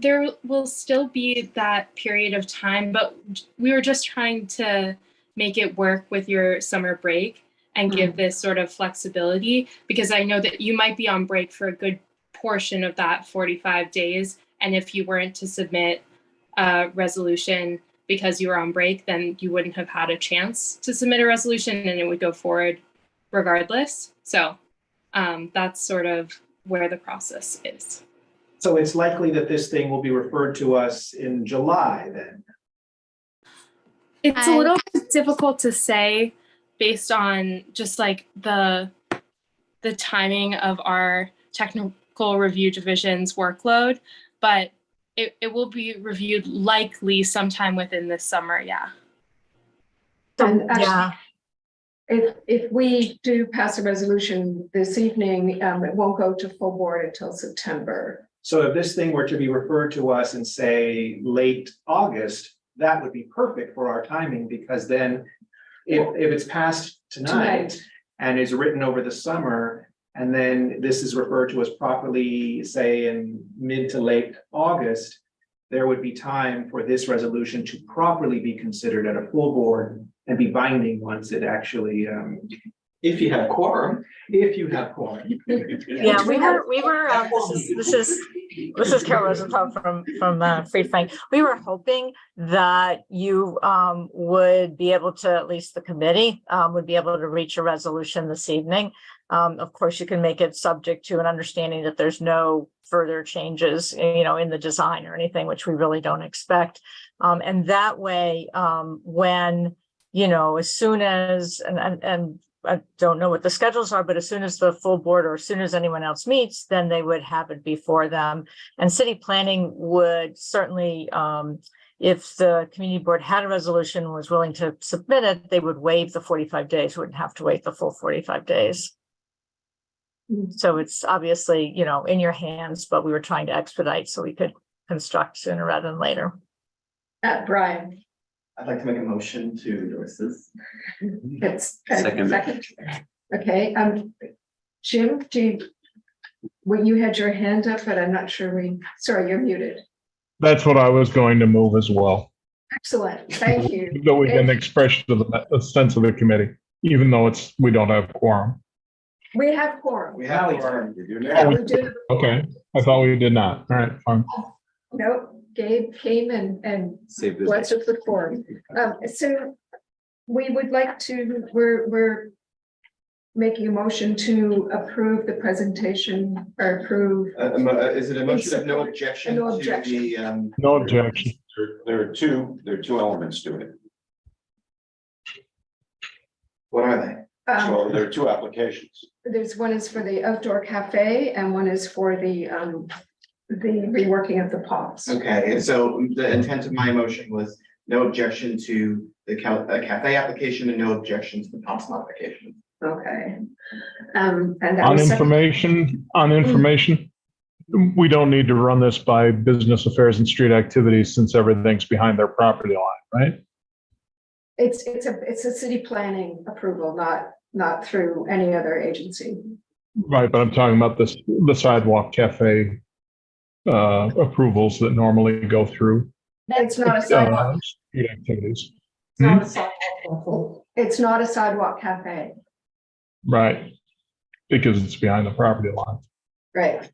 will still be that period of time, but we were just trying to make it work with your summer break and give this sort of flexibility, because I know that you might be on break for a good portion of that 45 days. And if you weren't to submit a resolution because you were on break, then you wouldn't have had a chance to submit a resolution and it would go forward regardless. So that's sort of where the process is. So it's likely that this thing will be referred to us in July then. It's a little bit difficult to say based on just like the timing of our technical review division's workload, but it will be reviewed likely sometime within this summer, yeah. And actually, if we do pass a resolution this evening, it won't go to full board until September. So if this thing were to be referred to us in, say, late August, that would be perfect for our timing, because then if it's passed tonight and is written over the summer, and then this is referred to as properly, say, in mid to late August, there would be time for this resolution to properly be considered at a full board and be binding once it actually, if you have quorum, Yeah, we were, this is Carol Rosenthal from Fried Frank. We were hoping that you would be able to, at least the committee, would be able to reach a resolution this evening. Of course, you can make it subject to an understanding that there's no further changes, in the design or anything, which we really don't expect. And that way, when, as soon as, and I don't know what the schedules are, but as soon as the full board or as soon as anyone else meets, then they would have it before them. And city planning would certainly, if the community board had a resolution and was willing to submit it, they would waive the 45 days, wouldn't have to wait the full 45 days. So it's obviously, in your hands, but we were trying to expedite so we could construct sooner rather than later. Brian. I'd like to make a motion to endorse this. It's Second. Okay, Jim, you had your hand up, but I'm not sure sorry, you're muted. That's what I was going to move as well. Excellent, thank you. Though we get an expression of the sense of the committee, even though we don't have quorum. We have quorum. We have quorum. Yeah, we do. Okay, I thought we did not. All right, fine. No, Gabe came and what's up the quorum. So we would like to, we're making a motion to approve the presentation or approve. Is it a motion of no objection? No objection. To the, No objection. there are two elements to it. What are they? So there are two applications. There's one is for the outdoor cafe and one is for the reworking of the pops. Okay, and so the intent of my motion was no objection to the cafe application and no objection to the POPS modification. Okay. And that On was information, we don't need to run this by business affairs and street activities since everything's behind their property line, right? It's a city planning approval, not through any other agency. Right, but I'm talking about the sidewalk cafe approvals that normally go through It's not a sidewalk. street activities. It's not a sidewalk cafe. Right, because it's behind the property line. Right.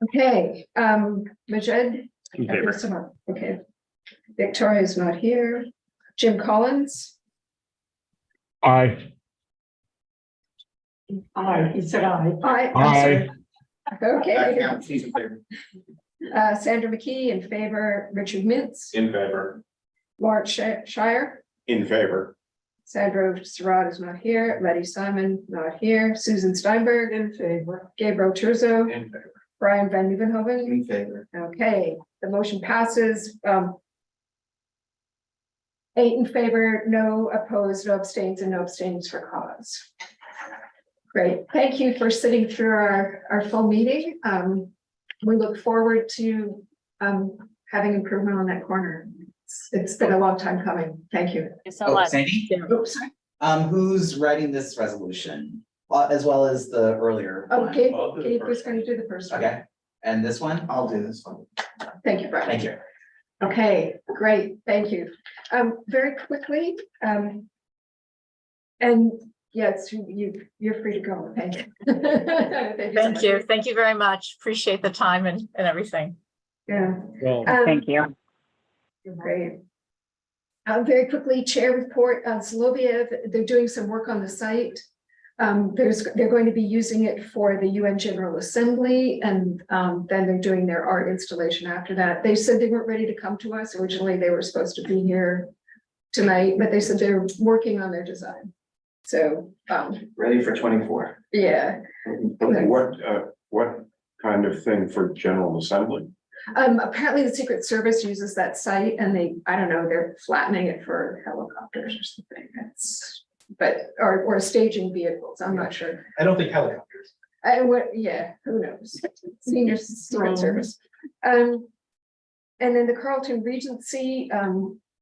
Okay, Majed? In favor. Okay. Victoria's not here. Jim Collins? Aye. Aye, he said aye. Aye. Aye. Okay. Yeah, he's in favor. Sandra McKee in favor, Richard Mintz, In favor. Lawrence Shire, In favor. Sandra Surratt is not here, Letty Simon not here, Susan Steinberg, In favor. Gabriel Turzo, In favor. Brian Van Nieuwenhoven. In favor. Okay, the motion passes. 8 in favor, no opposed, no abstains, and no abstains for cause. Great, thank you for sitting through our full meeting. We look forward to having improvement on that corner. It's been a long time coming. Thank you. Thank you so much. Sandy? Oops, sorry. Who's writing this resolution? As well as the earlier Oh, one? Gabe was going to do the first one. Okay, and this one? I'll do this one. Thank you, Brian. Thank you. Okay, great, thank you. Very quickly, And yes, you're free to go. Thank you. Thank you. Thank you very much. Appreciate the time and everything. Yeah. Well, Thank you. Great. Very quickly, chair report, Soloviev, they're doing some work on the site. They're going to be using it for the UN General Assembly, and then they're doing their art installation after that. They said they weren't ready to come to us. Originally, they were supposed to be here tonight, but they said they're working on their design. So, Ready for 24. yeah. What kind of thing for General Assembly? Apparently the Secret Service uses that site and I don't know, they're flattening it for helicopters or something. Or staging vehicles, I'm not sure. I don't think helicopters. Yeah, who knows? Senior Secret Service. And then the Carleton Regency,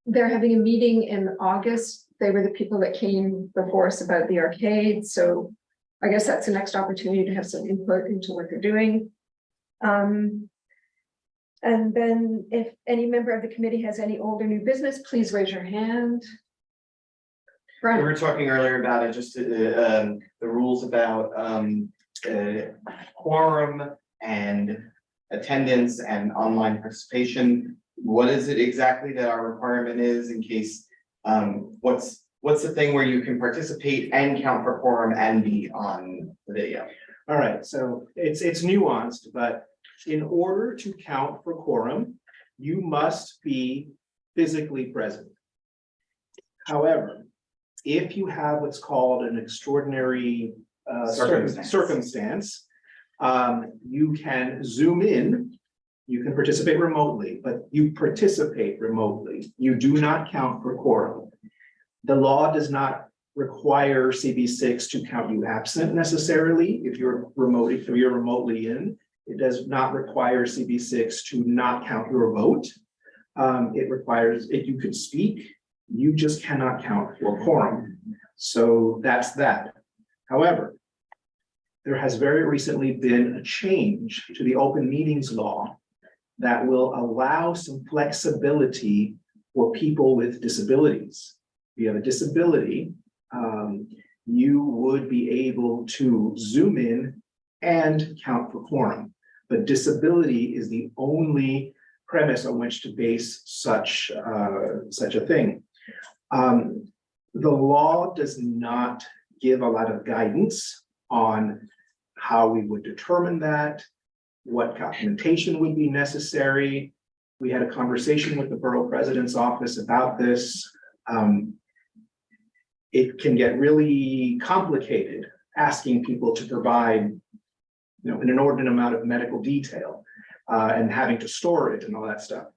they're having a meeting in August. They were the people that came before us about the arcade. So I guess that's the next opportunity to have some input into what they're doing. And then if any member of the committee has any old or new business, please raise your hand. We Brian. were talking earlier about it, just the rules about quorum and attendance and online participation. What is it exactly that our requirement is in case, what's the thing where you can participate and count for quorum and be on the video? All right, so it's nuanced, but in order to count for quorum, you must be physically present. However, if you have what's called an extraordinary circumstance, you can zoom in, you can participate remotely, but you participate remotely. You do not count for quorum. The law does not require CB6 to count you absent necessarily if you're remotely in. It does not require CB6 to not count your vote. It requires if you could speak, you just cannot count for quorum. So that's that. However, there has very recently been a change to the open meetings law that will allow some flexibility for people with disabilities. If you have a disability, you would be able to zoom in and count for quorum. But disability is the only premise on which to base such a thing. The law does not give a lot of guidance on how we would determine that, what documentation would be necessary. We had a conversation with the borough president's office about this. It can get really complicated asking people to provide an inordinate amount of medical detail and having to store it and all that stuff.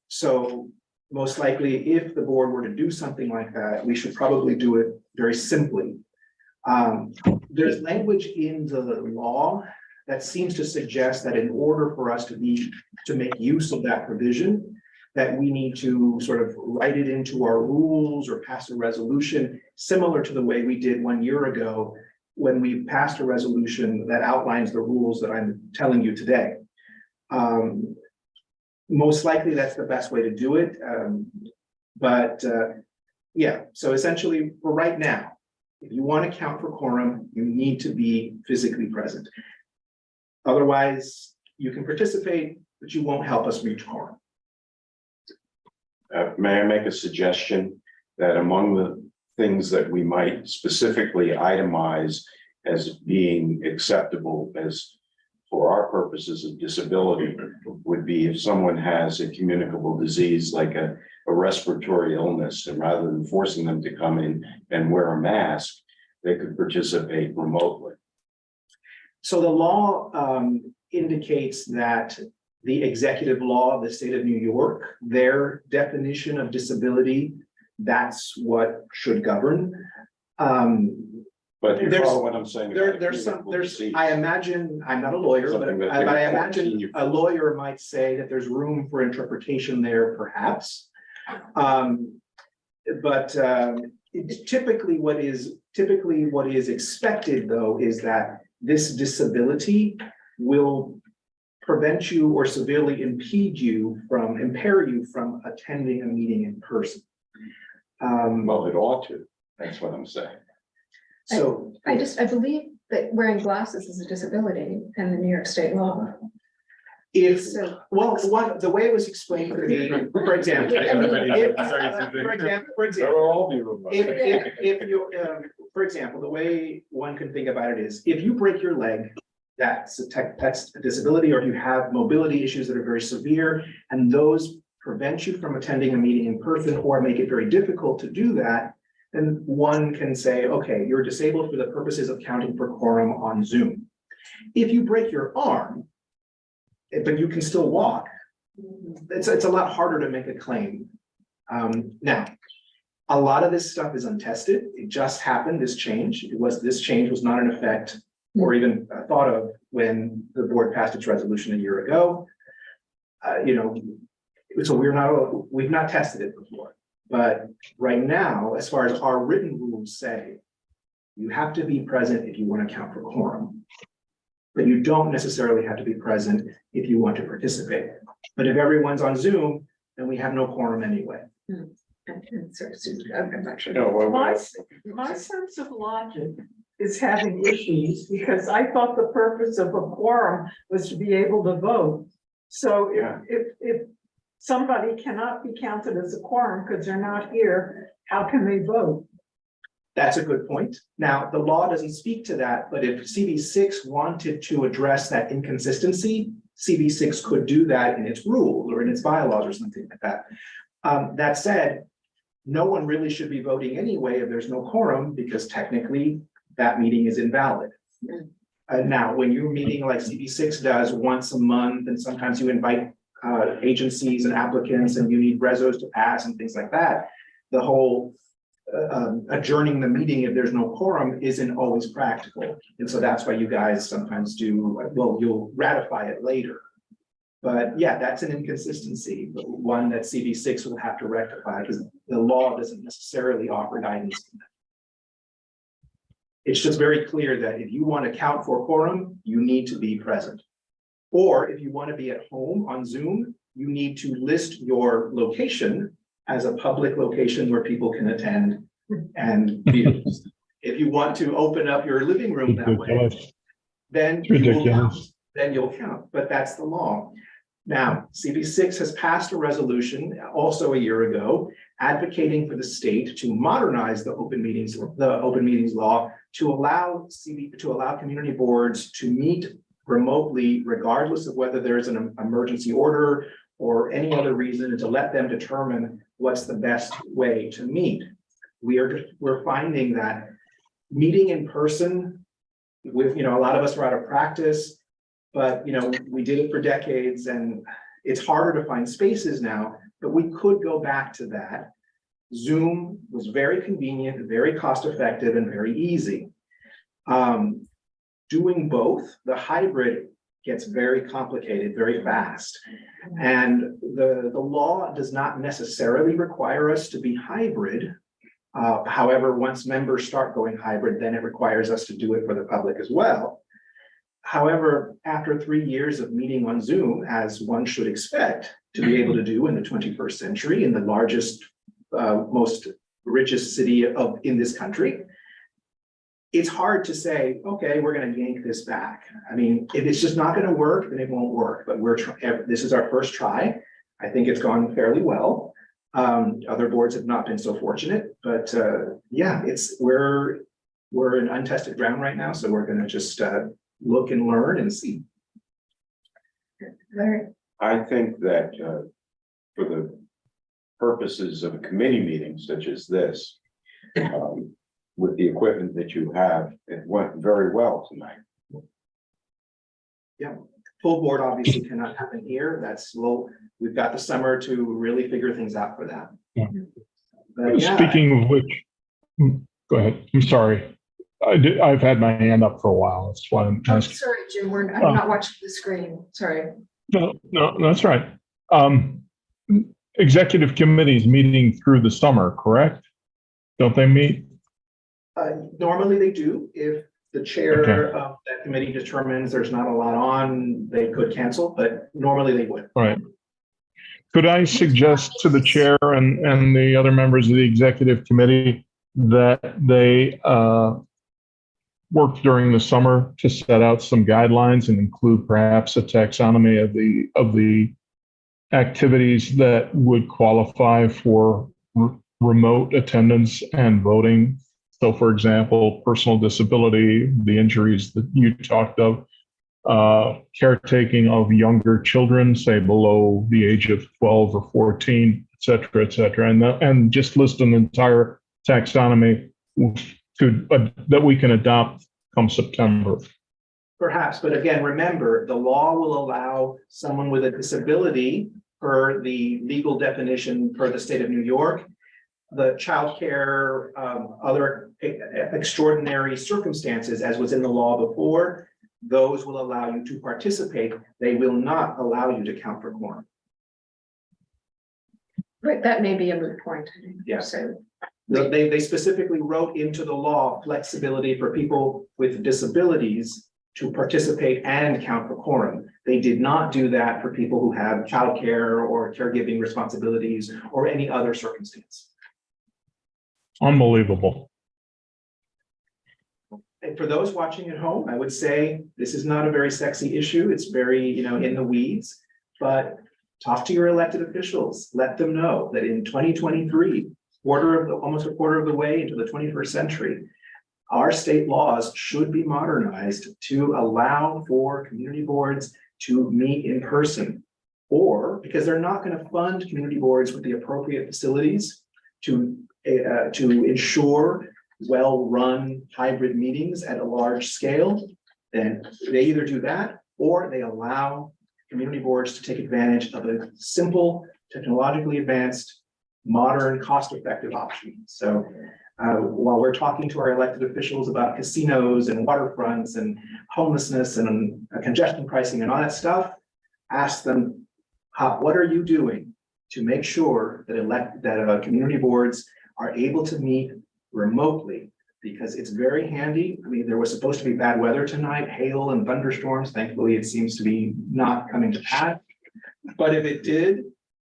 So most likely, if the board were to do something like that, we should probably do it very simply. There's language in the law that seems to suggest that in order for us to make use of that provision, that we need to sort of write it into our rules or pass a resolution similar to the way we did 1 year ago when we passed a resolution that outlines the rules that I'm telling you today. Most likely that's the best way to do it. Yeah, so essentially for right now, if you want to count for quorum, you need to be physically present. Otherwise, you can participate, but you won't help us reach quorum. May I make a suggestion that among the things that we might specifically itemize as being acceptable as for our purposes of disability would be if someone has a communicable disease like a respiratory illness, and rather than forcing them to come in and wear a mask, they could participate remotely. So the law indicates that the executive law of the state of New York, their definition of disability, that's what should govern. But you follow what I'm saying? I imagine, I'm not a lawyer, but I imagine a lawyer might say that there's room for interpretation there, perhaps. Typically what is expected, though, is that this disability will prevent you or severely impair you from attending a meeting in person. Well, it ought to. That's what I'm saying. So. I believe that wearing glasses is a disability in the New York state law. If, So- well, the way it was explained to me, for example. If you, for example, the way one can think about it is, if you break your leg, that's a disability, or if you have mobility issues that are very severe, and those prevent you from attending a meeting in person or make it very difficult to do that, then one can say, okay, you're disabled for the purposes of counting for quorum on Zoom. If you break your arm, but you can still walk, it's a lot harder to make a claim. Now, a lot of this stuff is untested. It just happened, this change. This change was not in effect or even thought of when the board passed its resolution a year ago. So we've not tested it before. But right now, as far as our written rules say, you have to be present if you want to count for quorum. But you don't necessarily have to be present if you want to participate. But if everyone's on Zoom, then we have no quorum anyway. Sorry, Susan, I'm not sure. My sense of logic is having issues because I thought the purpose of a quorum was to be able to vote. So if somebody cannot be counted as a quorum because they're not here, how can they vote? That's a good point. Now, the law doesn't speak to that, but if CB6 wanted to address that inconsistency, CB6 could do that in its rules or in its bylaws or something like that. That said, no one really should be voting anyway if there's no quorum, because technically that meeting is invalid. Now, when you're meeting like CB6 does once a month, and sometimes you invite agencies and applicants and you need resos to pass and things like that, the whole adjourning the meeting if there's no quorum isn't always practical. And so that's why you guys sometimes do, well, you'll ratify it later. But yeah, that's an inconsistency, but one that CB6 will have to rectify because the law doesn't necessarily offer guidance. It's just very clear that if you want to count for quorum, you need to be present. Or if you want to be at home on Zoom, you need to list your location as a public location where people can attend and view. If you want to open up your living room that way, then you'll count, but that's the law. Now, CB6 has passed a resolution also a year ago advocating for the state to modernize the open meetings law to allow community boards to meet remotely, regardless of whether there's an emergency order or any other reason, and to let them determine what's the best way to meet. We're finding that meeting in person with, a lot of us are out of practice, but we did it for decades and it's harder to find spaces now, but we could go back to that. Zoom was very convenient, very cost effective, and very easy. Doing both, the hybrid gets very complicated very fast. And the law does not necessarily require us to be hybrid. However, once members start going hybrid, then it requires us to do it for the public as well. However, after 3 years of meeting on Zoom, as one should expect to be able to do in the 21st century, in the largest, most richest city in this country, it's hard to say, okay, we're going to yank this back. I mean, if it's just not going to work, then it won't work. But this is our first try. I think it's gone fairly well. Other boards have not been so fortunate, but yeah, we're in untested ground right now. So we're going to just look and learn and see. Larry? I think that for the purposes of a committee meeting such as this, with the equipment that you have, it went very well tonight. Yeah, full board obviously cannot happen here. We've got the summer to really figure things out for that. Yeah. But yeah, Speaking of which, go ahead. I'm sorry. I've had my hand up for a while. That's why I'm Oh, asking. sorry, Jim, I'm not watching the screen. Sorry. No, that's right. Executive committees meeting through the summer, correct? Don't they meet? normally they do. If the chair of that committee determines there's not a lot on, they could cancel, but normally they would. Right. Could I suggest to the chair and the other members of the executive committee that they work during the summer to set out some guidelines and include perhaps a taxonomy of the activities that would qualify for remote attendance and voting. So, for example, personal disability, the injuries that you talked of, caretaking of younger children, say below the age of 12 or 14, et cetera, and just list an entire taxonomy that we can adopt come September. Perhaps, but again, remember, the law will allow someone with a disability per the legal definition per the state of New York, the childcare, other extraordinary circumstances, as was in the law before, those will allow you to participate. They will not allow you to count for quorum. But that may be a moot point. Yes. So They specifically wrote into the law flexibility for people with disabilities to participate and count for quorum. They did not do that for people who have childcare or caregiving responsibilities or any other circumstance. Unbelievable. And for those watching at home, I would say this is not a very sexy issue. It's very, in the weeds, but talk to your elected officials. Let them know that in 2023, almost a quarter of the way into the 21st century, our state laws should be modernized to allow for community boards to meet in person, or because they're not going to fund community boards with the appropriate facilities to ensure well-run hybrid meetings at a large scale, then they either do that or they allow community boards to take advantage of a simple, technologically advanced, modern, cost-effective option. So while we're talking to our elected officials about casinos and waterfronts and homelessness and congestion pricing and all that stuff, ask them, what are you doing to make sure that community boards are able to meet remotely? Because it's very handy. I mean, there was supposed to be bad weather tonight, hail and thunderstorms. Thankfully, it seems to be not coming to pass. But if it did,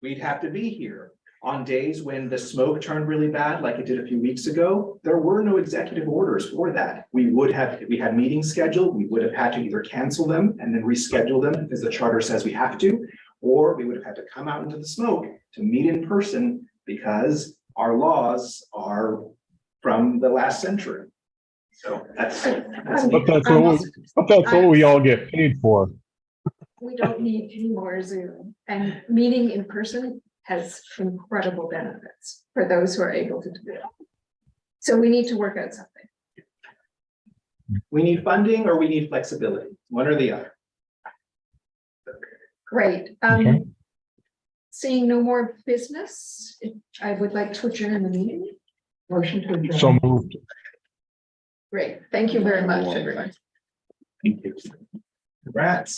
we'd have to be here. On days when the smoke turned really bad, like it did a few weeks ago, there were no executive orders for that. If we had meetings scheduled, we would have had to either cancel them and then reschedule them because the charter says we have to, or we would have had to come out into the smoke to meet in person because our laws are from the last century. So that's what we all get paid for. we don't need any more Zoom, and meeting in person has incredible benefits for those who are able to do it. So we need to work out something. We need funding or we need flexibility, one or the other. Great. Seeing no more business, I would like to adjourn the meeting. Motion to adjourn. So moved. Great. Thank you very much, everyone. Congrats.